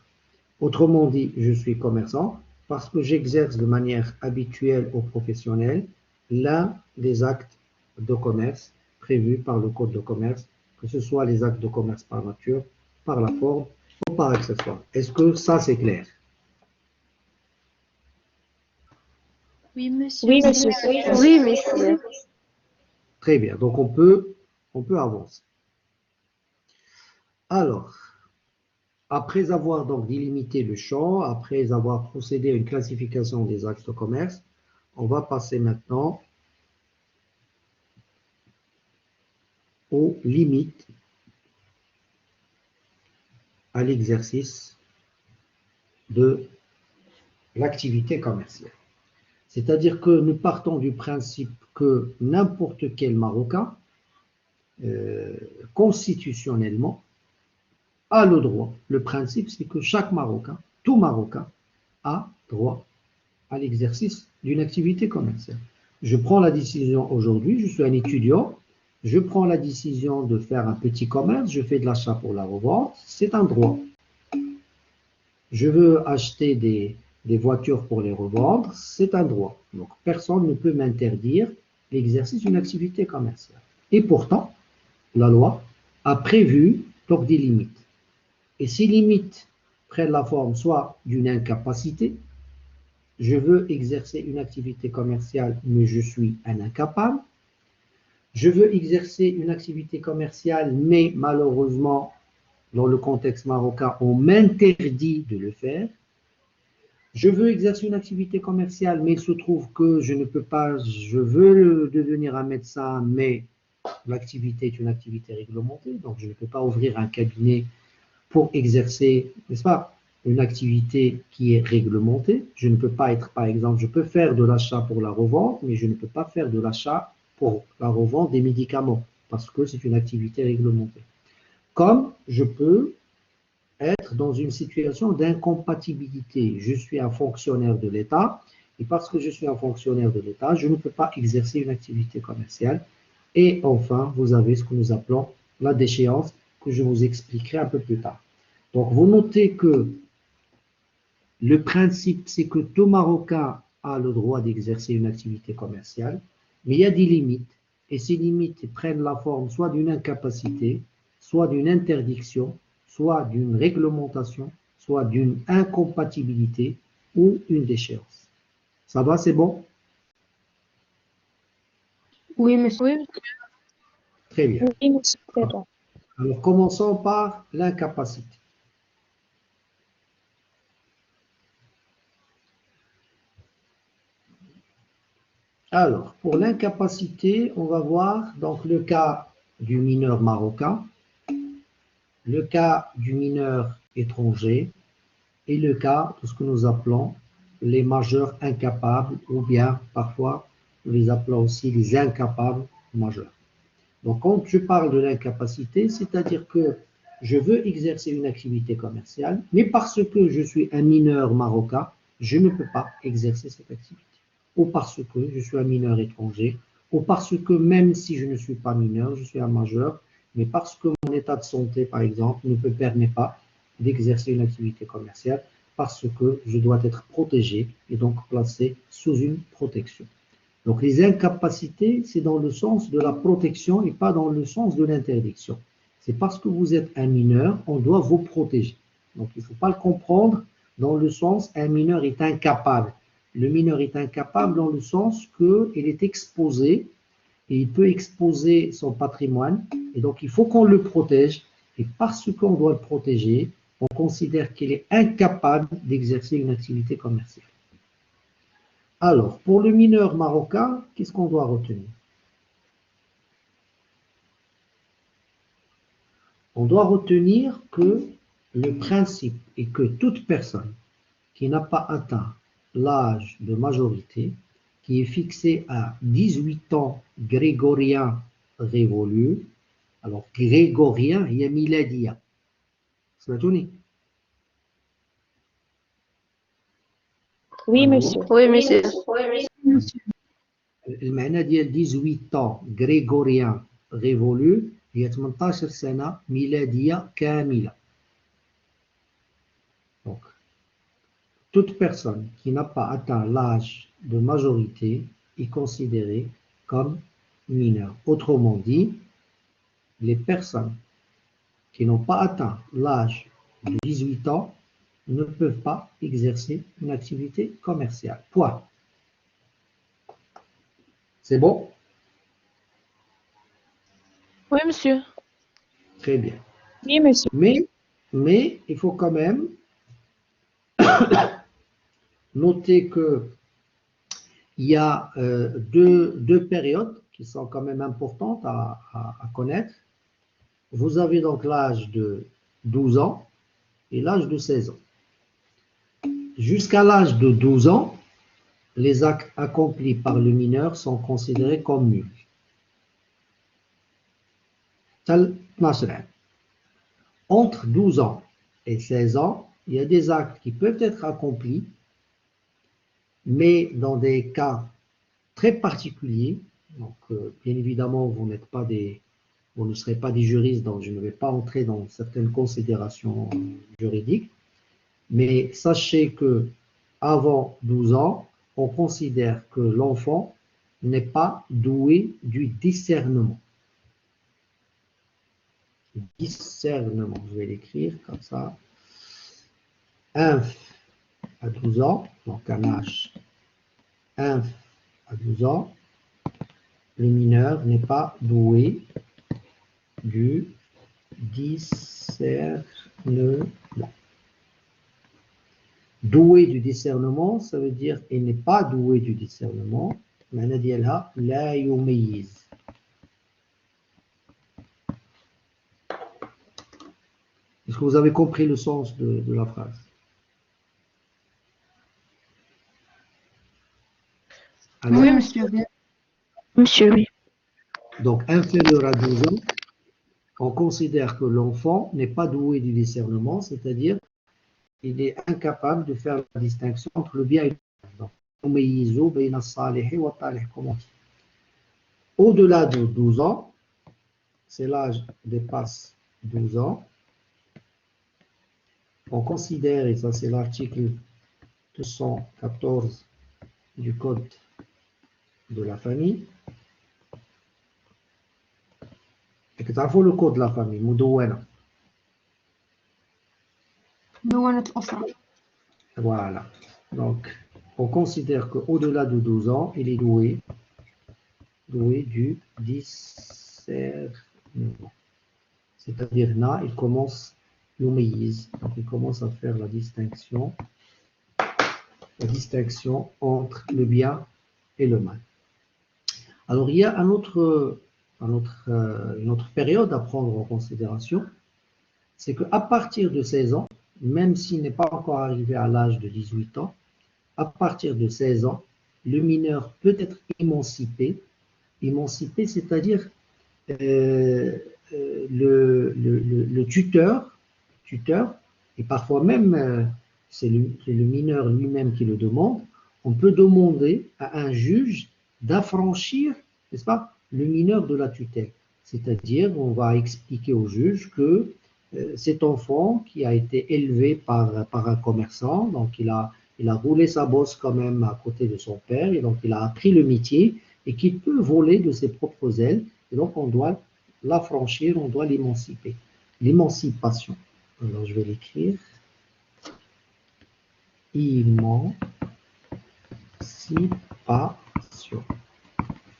Autrement dit, je suis commerçant parce que j'exerce de manière habituelle ou professionnelle l'un des actes de commerce prévus par le code de commerce, que ce soit les actes de commerce par nature, par la forme ou par accessoire. Est-ce que ça c'est clair? Oui, monsieur. Oui, monsieur. Oui, monsieur. Très bien, donc on peut avancer. Alors, après avoir donc délimité le champ, après avoir procédé à une classification des actes de commerce, on va passer maintenant aux limites à l'exercice de l'activité commerciale. C'est-à-dire que nous partons du principe que n'importe quel Marocain, constitutionnellement, a le droit. Le principe, c'est que chaque Marocain, tout Marocain, a droit à l'exercice d'une activité commerciale. Je prends la décision aujourd'hui, je suis un étudiant, je prends la décision de faire un petit commerce, je fais de l'achat pour la revente, c'est un droit. Je veux acheter des voitures pour les revendre, c'est un droit. Donc personne ne peut m'interdire l'exercice d'une activité commerciale. Et pourtant, la loi a prévu donc des limites. Et ces limites prennent la forme soit d'une incapacité, je veux exercer une activité commerciale, mais je suis un incapable. Je veux exercer une activité commerciale, mais malheureusement, dans le contexte marocain, on m'interdit de le faire. Je veux exercer une activité commerciale, mais il se trouve que je ne peux pas, je veux devenir un médecin, mais l'activité est une activité réglementée, donc je ne peux pas ouvrir un cabinet pour exercer, n'est-ce pas, une activité qui est réglementée. Je ne peux pas être, par exemple, je peux faire de l'achat pour la revente, mais je ne peux pas faire de l'achat pour la revente des médicaments, parce que c'est une activité réglementée. Comme je peux être dans une situation d'incompatibilité. Je suis un fonctionnaire de l'État, et parce que je suis un fonctionnaire de l'État, je ne peux pas exercer une activité commerciale. Et enfin, vous avez ce que nous appelons la déchéance, que je vous expliquerai un peu plus tard. Donc, vous notez que le principe, c'est que tout Marocain a le droit d'exercer une activité commerciale, mais il y a des limites, et ces limites prennent la forme soit d'une incapacité, soit d'une interdiction, soit d'une réglementation, soit d'une incompatibilité ou une déchéance. Ça va, c'est bon? Oui, monsieur. Oui, Très bien. oui, monsieur, c'est bon. Alors, commençons par l'incapacité. Alors, pour l'incapacité, on va voir donc le cas du mineur marocain, le cas du mineur étranger et le cas de ce que nous appelons les majeurs incapables ou bien parfois nous les appelons aussi les incapables majeurs. Donc, quand je parle de l'incapacité, c'est-à-dire que je veux exercer une activité commerciale, mais parce que je suis un mineur marocain, je ne peux pas exercer cette activité. Ou parce que je suis un mineur étranger, ou parce que même si je ne suis pas mineur, je suis un majeur, mais parce que mon état de santé, par exemple, ne me permet pas d'exercer une activité commerciale, parce que je dois être protégé et donc placé sous une protection. Donc les incapacités, c'est dans le sens de la protection et pas dans le sens de l'interdiction. C'est parce que vous êtes un mineur, on doit vous protéger. Donc il ne faut pas le comprendre dans le sens un mineur est incapable. Le mineur est incapable dans le sens qu'il est exposé et il peut exposer son patrimoine et donc il faut qu'on le protège et parce qu'on doit le protéger, on considère qu'il est incapable d'exercer une activité commerciale. Alors, pour le mineur marocain, qu'est-ce qu'on doit retenir? On doit retenir que le principe est que toute personne qui n'a pas atteint l'âge de majorité, qui est fixé à 18 ans grégorien révolu, alors grégorien, il y a miladia. سمعتوني؟ Oui, monsieur. Oui, monsieur. المعنى ديال 18 ans grégorien révolu هي 18 سنة ميلادية كاملة. Donc, toute personne qui n'a pas atteint l'âge de majorité est considérée comme mineure. Autrement dit, les personnes qui n'ont pas atteint l'âge de 18 ans ne peuvent pas exercer une activité commerciale. Point. C'est bon? Oui, monsieur. Très bien. Oui, monsieur. Mais il faut quand même noter qu'il y a deux périodes qui sont quand même importantes à connaître. Vous avez donc l'âge de 12 ans et l'âge de 16 ans. Jusqu'à l'âge de 12 ans, les actes accomplis par le mineur sont considérés comme nuls. Entre 12 ans et 16 ans, il y a des actes qui peuvent être accomplis, mais dans des cas très particuliers. Donc, bien évidemment, vous ne serez pas des juristes, donc je ne vais pas entrer dans certaines considérations juridiques. Mais sachez que avant 12 ans, on considère que l'enfant n'est pas doué du discernement. Discernement, je vais l'écrire comme ça. Inf à 12 ans, donc un âge inf à 12 ans, le mineur n'est pas doué du discernement. Doué du discernement, ça veut dire il n'est pas doué du discernement. معنى ديالها لا يميز. Est-ce que vous avez compris le sens de la phrase? Alors, Oui, monsieur. Bien. Monsieur, oui. donc, inférieur à 12 ans, on considère que l'enfant n'est pas doué du discernement, c'est-à-dire il est incapable de faire la distinction entre le bien et le mal. Donc, au-delà de 12 ans, c'est l'âge dépasse 12 ans, on considère, et ça c'est l'article 214 du Code de la famille, et que tu as le code de la famille, Moudouena. Voilà. Donc, on considère qu'au-delà de 12 ans, il est doué du discernement. C'est-à-dire là, il commence yumeyiz. Donc, il commence à faire la distinction entre le bien et le mal. Alors, il y a une autre période à prendre en considération, c'est qu'à partir de 16 ans, même s'il n'est pas encore arrivé à l'âge de 18 ans, à partir de 16 ans, le mineur peut être émancipé. Émancipé, c'est-à-dire le tuteur, et parfois même c'est le mineur lui-même qui le demande, on peut demander à un juge d'affranchir, n'est-ce pas, le mineur de la tutelle. C'est-à-dire, on va expliquer au juge que cet enfant qui a été élevé par un commerçant, donc il a roulé sa bosse quand même à côté de son père, et donc il a appris le métier, et qu'il peut voler de ses propres ailes, et donc on doit l'affranchir, on doit l'émanciper. L'émancipation. Alors je vais l'écrire. Émancipation.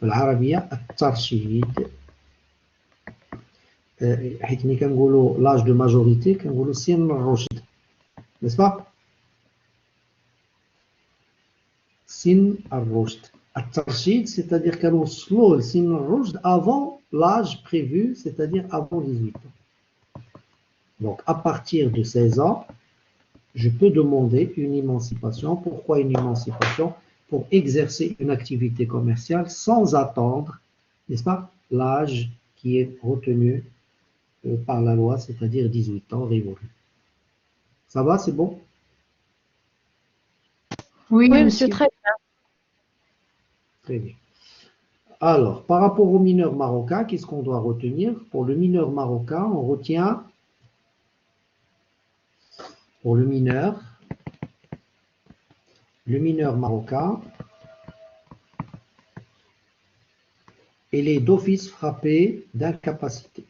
بالعربية الترشيد. حيت ملي كنقولوا l'âge de majorité كنقولوا سن الرشد, n'est-ce pas? سن الرشد. الترشيد, c'est-à-dire كنوصلوا لسن الرشد avant l'âge prévu, c'est-à-dire avant 18 ans. Donc à partir de 16 ans, je peux demander une émancipation. Pourquoi une émancipation? Pour exercer une activité commerciale sans attendre, n'est-ce pas, l'âge qui est retenu par la loi, c'est-à-dire 18 ans révolus. Ça va, c'est bon? Oui, Oui, monsieur. monsieur, très bien. Très bien. Alors, par rapport aux mineurs marocains, qu'est-ce qu'on doit retenir? Pour le mineur marocain, on retient, pour le mineur marocain, il est d'office frappé d'incapacité.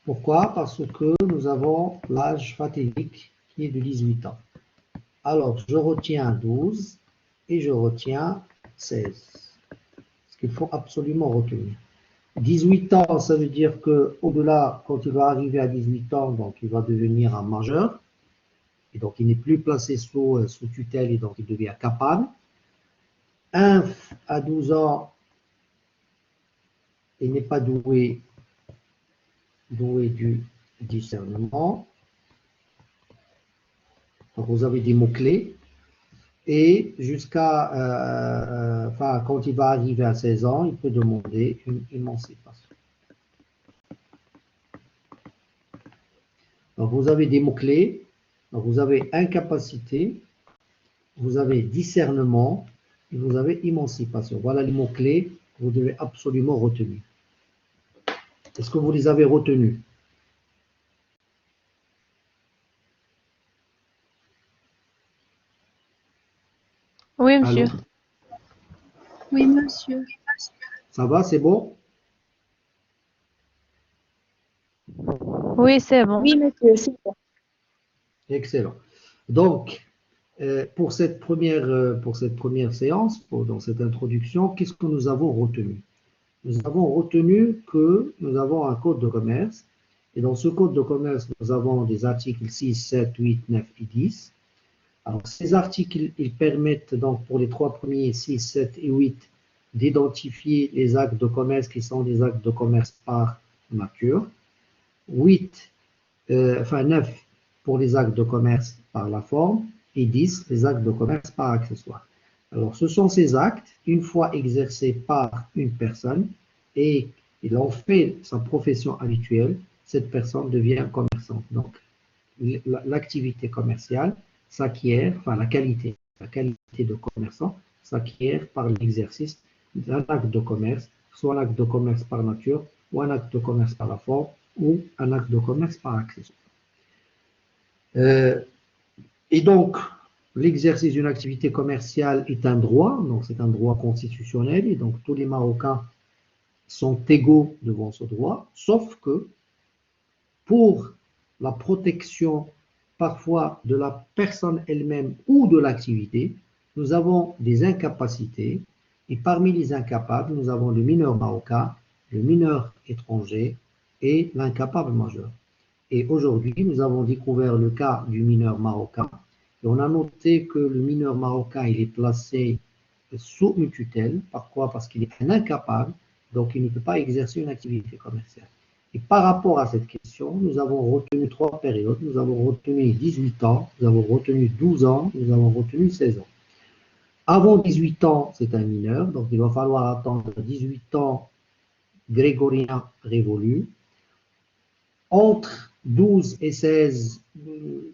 Pourquoi? Parce que nous avons l'âge fatidique qui est de 18 ans. Alors, je retiens 12 et je retiens 16. Ce qu'il faut absolument retenir. 18 ans, ça veut dire qu'au-delà, quand il va arriver à 18 ans, donc il va devenir un majeur. Et donc, il n'est plus placé sous tutelle et donc il devient capable. 1 à 12 ans, il n'est pas doué du discernement. Donc, vous avez des mots-clés. Et jusqu'à, quand il va arriver à 16 ans, il peut demander une émancipation. Donc, vous avez des mots-clés. Donc, vous avez incapacité, vous avez discernement et vous avez émancipation. Voilà les mots-clés que vous devez absolument retenir. Est-ce que vous les avez retenus? Oui, monsieur. Allô? Oui, monsieur. Ça va, c'est bon? Oui, c'est bon. Oui, monsieur, c'est bon. Excellent. Donc, pour cette première séance, dans cette introduction, qu'est-ce que nous avons retenu? Nous avons retenu que nous avons un code de commerce, et dans ce code de commerce, nous avons des articles 6, 7, 8, 9 et 10. Alors, ces articles, ils permettent donc pour les trois premiers, 6, 7 et 8, d'identifier les actes de commerce qui sont des actes de commerce par nature. 9 pour les actes de commerce par la forme et 10 les actes de commerce par accessoire. Alors, ce sont ces actes, une fois exercés par une personne et il en fait sa profession habituelle, cette personne devient commerçante. Donc, l'activité commerciale s'acquiert, la qualité de commerçant s'acquiert par l'exercice d'un acte de commerce, soit un acte de commerce par nature, ou un acte de commerce par la forme, ou un acte de commerce par accessoire. Et donc, l'exercice d'une activité commerciale est un droit, donc c'est un droit constitutionnel, et donc tous les Marocains sont égaux devant ce droit, sauf que pour la protection parfois de la personne elle-même ou de l'activité, nous avons des incapacités, et parmi les incapables, nous avons le mineur marocain, le mineur étranger et l'incapable majeur. Et aujourd'hui, nous avons découvert le cas du mineur marocain. Et on a noté que le mineur marocain, il est placé sous une tutelle. Pourquoi? Parce qu'il est un incapable, donc il ne peut pas exercer une activité commerciale. Et par rapport à cette question, nous avons retenu 3 périodes. Nous avons retenu 18 ans, nous avons retenu 12 ans, nous avons retenu 16 ans. Avant 18 ans, c'est un mineur, donc il va falloir attendre 18 ans grégorien révolu. Entre 12 et 16,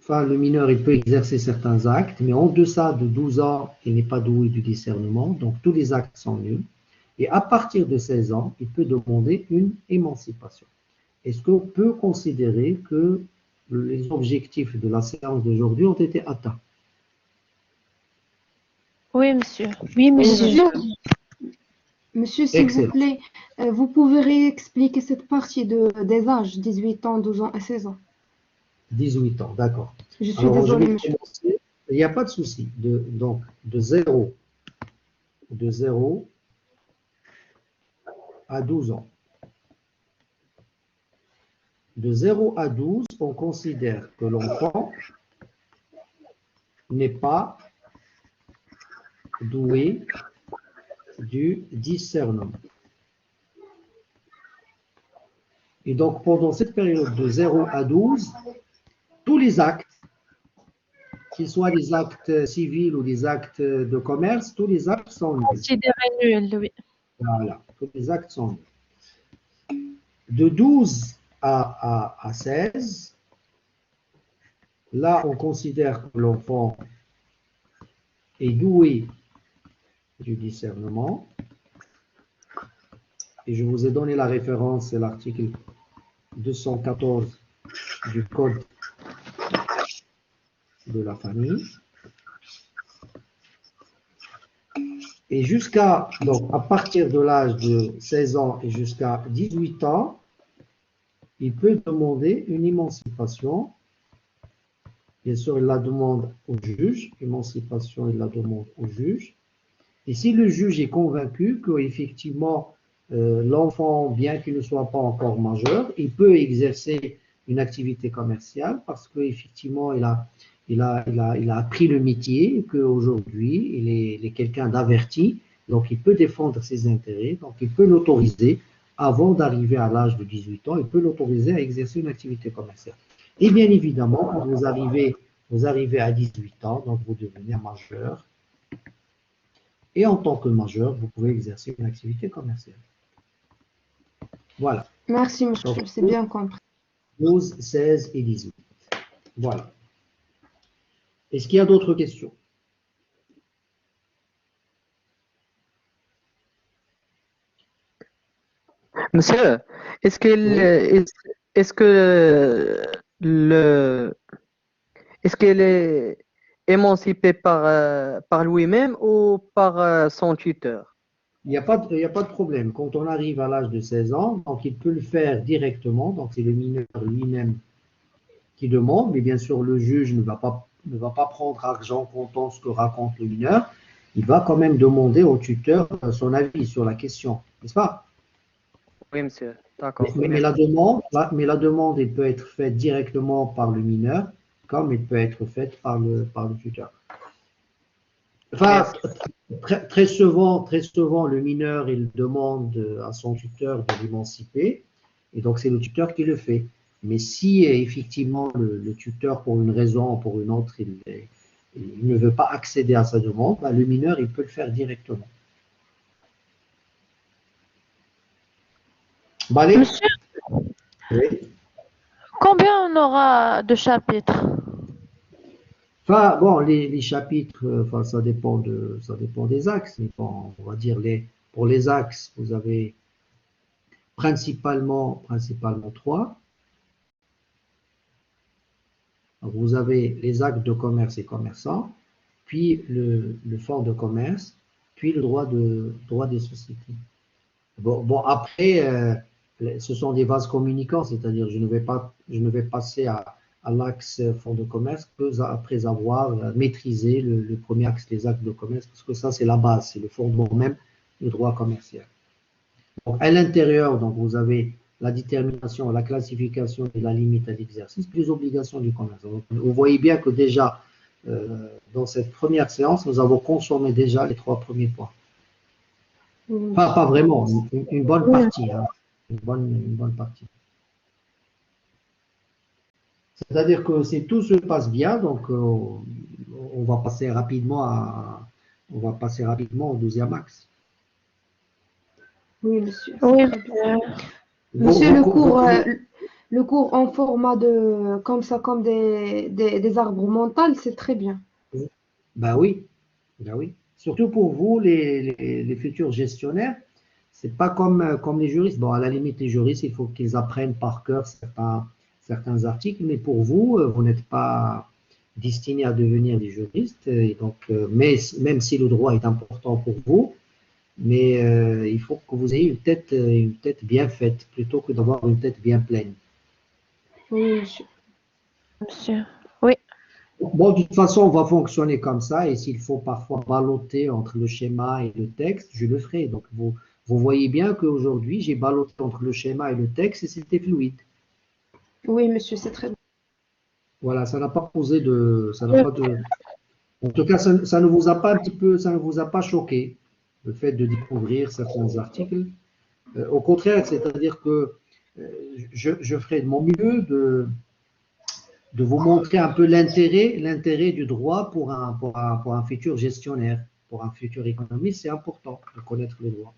le mineur il peut exercer certains actes, mais en deçà de 12 ans, il n'est pas doué du discernement, donc tous les actes sont nuls. Et à partir de 16 ans, il peut demander une émancipation. Est-ce qu'on peut considérer que les objectifs de la séance d'aujourd'hui ont été atteints? Oui, monsieur. Oui, monsieur. Monsieur, s'il vous plaît, vous pouvez réexpliquer cette partie des âges, 18 ans, 12 ans et 16 ans. 18 ans, d'accord. Je suis Alors, désolée, je vais monsieur. commencer. Il n'y a pas de souci. Donc, de 0 à 12 ans. De 0 à 12, on considère que l'enfant n'est pas doué du discernement. Et donc, pendant cette période de 0 à 12, tous les actes, qu'ils soient des actes civils ou des actes de commerce, tous les actes sont nuls. Considéré nul, oui. Voilà, tous les actes sont nuls. De 12 à 16, là, on considère que l'enfant est doué du discernement. Et je vous ai donné la référence, c'est l'article 214 du Code de la famille. Et donc à partir de l'âge de 16 ans et jusqu'à 18 ans, il peut demander une émancipation. Bien sûr, il la demande au juge. Émancipation, il la demande au juge. Et si le juge est convaincu qu'effectivement, l'enfant, bien qu'il ne soit pas encore majeur, il peut exercer une activité commerciale parce qu'effectivement, il a appris le métier, qu'aujourd'hui, il est quelqu'un d'averti Donc, il peut défendre ses intérêts, donc il peut l'autoriser avant d'arriver à l'âge de 18 ans, il peut l'autoriser à exercer une activité commerciale. Et bien évidemment, quand vous arrivez à 18 ans, donc vous devenez majeur, et en tant que majeur, vous pouvez exercer une activité commerciale. Voilà. Merci, monsieur, Donc, c'est bien compris. 12, 16 et 18. Voilà. Est-ce qu'il y a d'autres questions? Monsieur, est-ce que Oui. est-ce que le est-ce qu'elle est émancipée par lui-même ou par son tuteur? Il n'y a pas de problème. Quand on arrive à l'âge de 16 ans, donc il peut le faire directement. Donc c'est le mineur lui-même qui demande, mais bien sûr le juge ne va pas prendre argent comptant ce que raconte le mineur. Il va quand même demander au tuteur son avis sur la question, n'est-ce pas? Oui, monsieur. D'accord. Mais la demande, elle peut être faite directement par le mineur, comme elle peut être faite par le tuteur. Enfin, très souvent, le mineur, il demande à son tuteur de l'émanciper, et donc c'est le tuteur qui le fait. Mais si effectivement le tuteur, pour une raison ou pour une autre, il ne veut pas accéder à sa demande, bah, le mineur, il peut le faire directement. Bah, allez. Monsieur, Oui. combien on aura de chapitres? Enfin, bon, les chapitres, enfin, ça dépend des axes. Mais bon, on va dire pour les axes, vous avez principalement trois. Vous avez les actes de commerce et commerçants, puis le fonds de commerce, puis le droit des sociétés. Bon après, ce sont des vases communicants, c'est-à-dire je ne vais passer à l'axe fonds de commerce que après avoir maîtrisé le premier axe, les actes de commerce, parce que ça c'est la base, c'est le fondement même du droit commercial. Donc, à l'intérieur, donc vous avez la détermination, la classification et la limite à l'exercice, puis les obligations du commerce. Donc, vous voyez bien que déjà, dans cette première séance, nous avons consommé déjà les trois premiers points. Pas vraiment, une bonne partie. Hein, une bonne partie. C'est-à-dire que si tout se passe bien, donc on va passer rapidement au deuxième axe. Oui, monsieur. Oui, Monsieur, le cours en format comme ça, comme des arbres mentaux, c'est très bien. Ben oui, ben oui. Surtout pour vous, les futurs gestionnaires, c'est pas comme les juristes. Bon, à la limite, les juristes, il faut qu'ils apprennent par cœur certains articles, mais pour vous, vous n'êtes pas destiné à devenir des juristes. Et donc, mais même si le droit est important pour vous, mais il faut que vous ayez une tête bien faite plutôt que d'avoir une tête bien pleine. Oui, monsieur. monsieur. Oui. Bon, de toute façon, on va fonctionner comme ça, et s'il faut parfois balloter entre le schéma et le texte, je le ferai. Donc, vous voyez bien qu'aujourd'hui, j'ai ballotté entre le schéma et le texte, et c'était fluide. Oui, monsieur, c'est très bien. Voilà, ça n'a pas posé de, en tout cas, ça ne vous a pas ça ne vous a pas choqué, le fait de découvrir certains articles. Au contraire, c'est-à-dire que je ferai de mon mieux de vous montrer un peu l'intérêt du droit pour un futur gestionnaire, pour un futur économiste. C'est important de connaître le droit.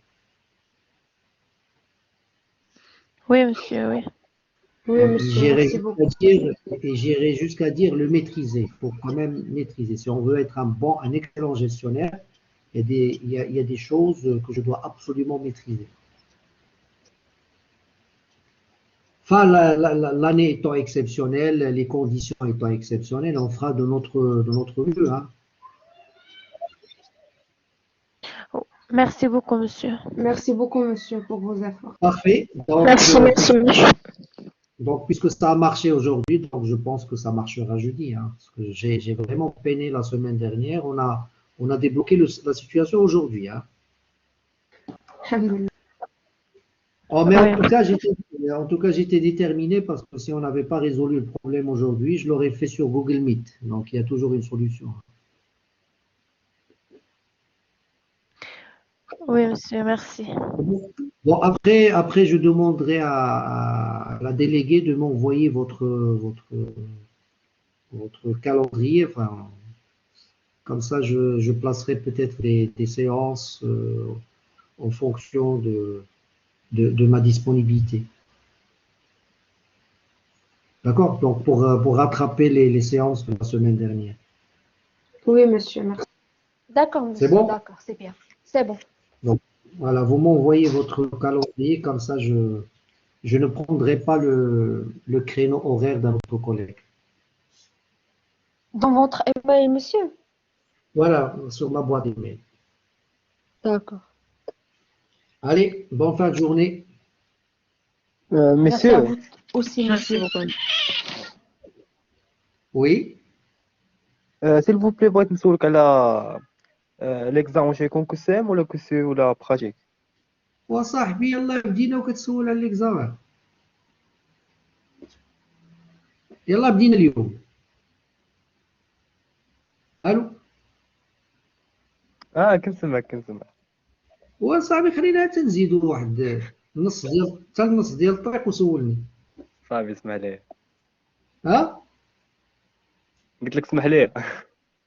Oui, monsieur, oui. Oui, monsieur, merci beaucoup. J'irai jusqu'à dire le maîtriser. Il faut quand même maîtriser. Si on veut être un excellent gestionnaire, il y a des choses que je dois absolument maîtriser. Enfin, l'année étant exceptionnelle, les conditions étant exceptionnelles, on fera de notre mieux. Hein. Merci beaucoup, monsieur. Merci beaucoup, monsieur, pour vos efforts. Parfait. Donc, Merci, monsieur. Donc, puisque ça a marché aujourd'hui, donc je pense que ça marchera jeudi. Hein, parce que j'ai vraiment peiné la semaine dernière. On a débloqué la situation aujourd'hui. Hein. Alhamdulillah. Oh, mais en tout cas, j'étais déterminé parce que si on n'avait pas résolu le problème aujourd'hui, je l'aurais fait sur Google Meet. Donc, il y a toujours une solution. Oui, monsieur, merci. Bon, après, je demanderai à la déléguée de m'envoyer votre calendrier. Enfin, comme ça, je placerai peut-être des séances en fonction de ma disponibilité. D'accord? Donc, pour rattraper les séances de la semaine dernière. Oui, monsieur, merci. D'accord, C'est monsieur. bon? D'accord, c'est bien. C'est bon. Donc, voilà, vous m'envoyez votre calendrier, comme ça, je ne prendrai pas le créneau horaire d'un autre collègue. Dans votre email, monsieur? Voilà, sur ma boîte email. D'accord. Allez, bonne fin de journée. Merci à Monsieur, vous aussi, Merci monsieur. beaucoup. Oui? s'il vous plaît, بغيت نسولك على l'examen جاي يكون QCM ولا QC ولا pratique. وصاحبي يلا بدينا وكتسول على الاكزامان. يلا بدينا اليوم. الو كنسمع. وصاحبي خلينا تنزيدوا واحد نص ديال الطريق وسولني. صافي اسمح لي. ها؟ قلت لك اسمح لي.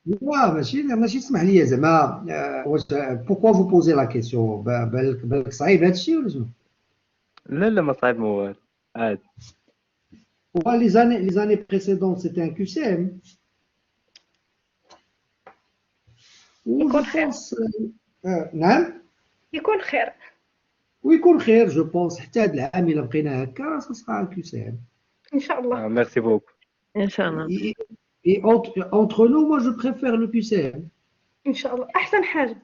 لا ماشي اسمح لي زعما واش بوكوا فو بوزي لا كيسيون بالك صعيب هذا الشيء ولا شنو؟ لا ما صعيب ما والو. عاد. Les années précédentes, c'était un QCM. Ou je pense. نعم؟ يكون خير. ويكون خير جو بونس حتى هذا العام الا بقينا هكا سا ان QCM. إن شاء الله. ميرسي بوك. إن شاء الله. Et entre nous, moi je préfère le QCM. إن شاء الله أحسن حاجة.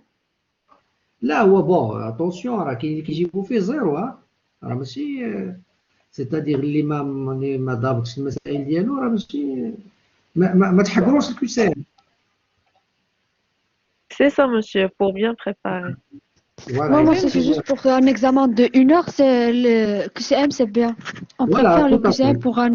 لا هو بون اتونسيون راه كاين اللي كيجيبوا فيه زيرو راه ماشي سيتادير اللي ما ضابطش المسائل ديالو راه ماشي ما تحقروش الكيسان. C'est ça, monsieur, pour bien préparer. Voilà, Non, moi, c'est juste pour un examen de 1 heure, c'est le QCM, c'est bien. On Voilà, préfère le tout à QCM fait. pour un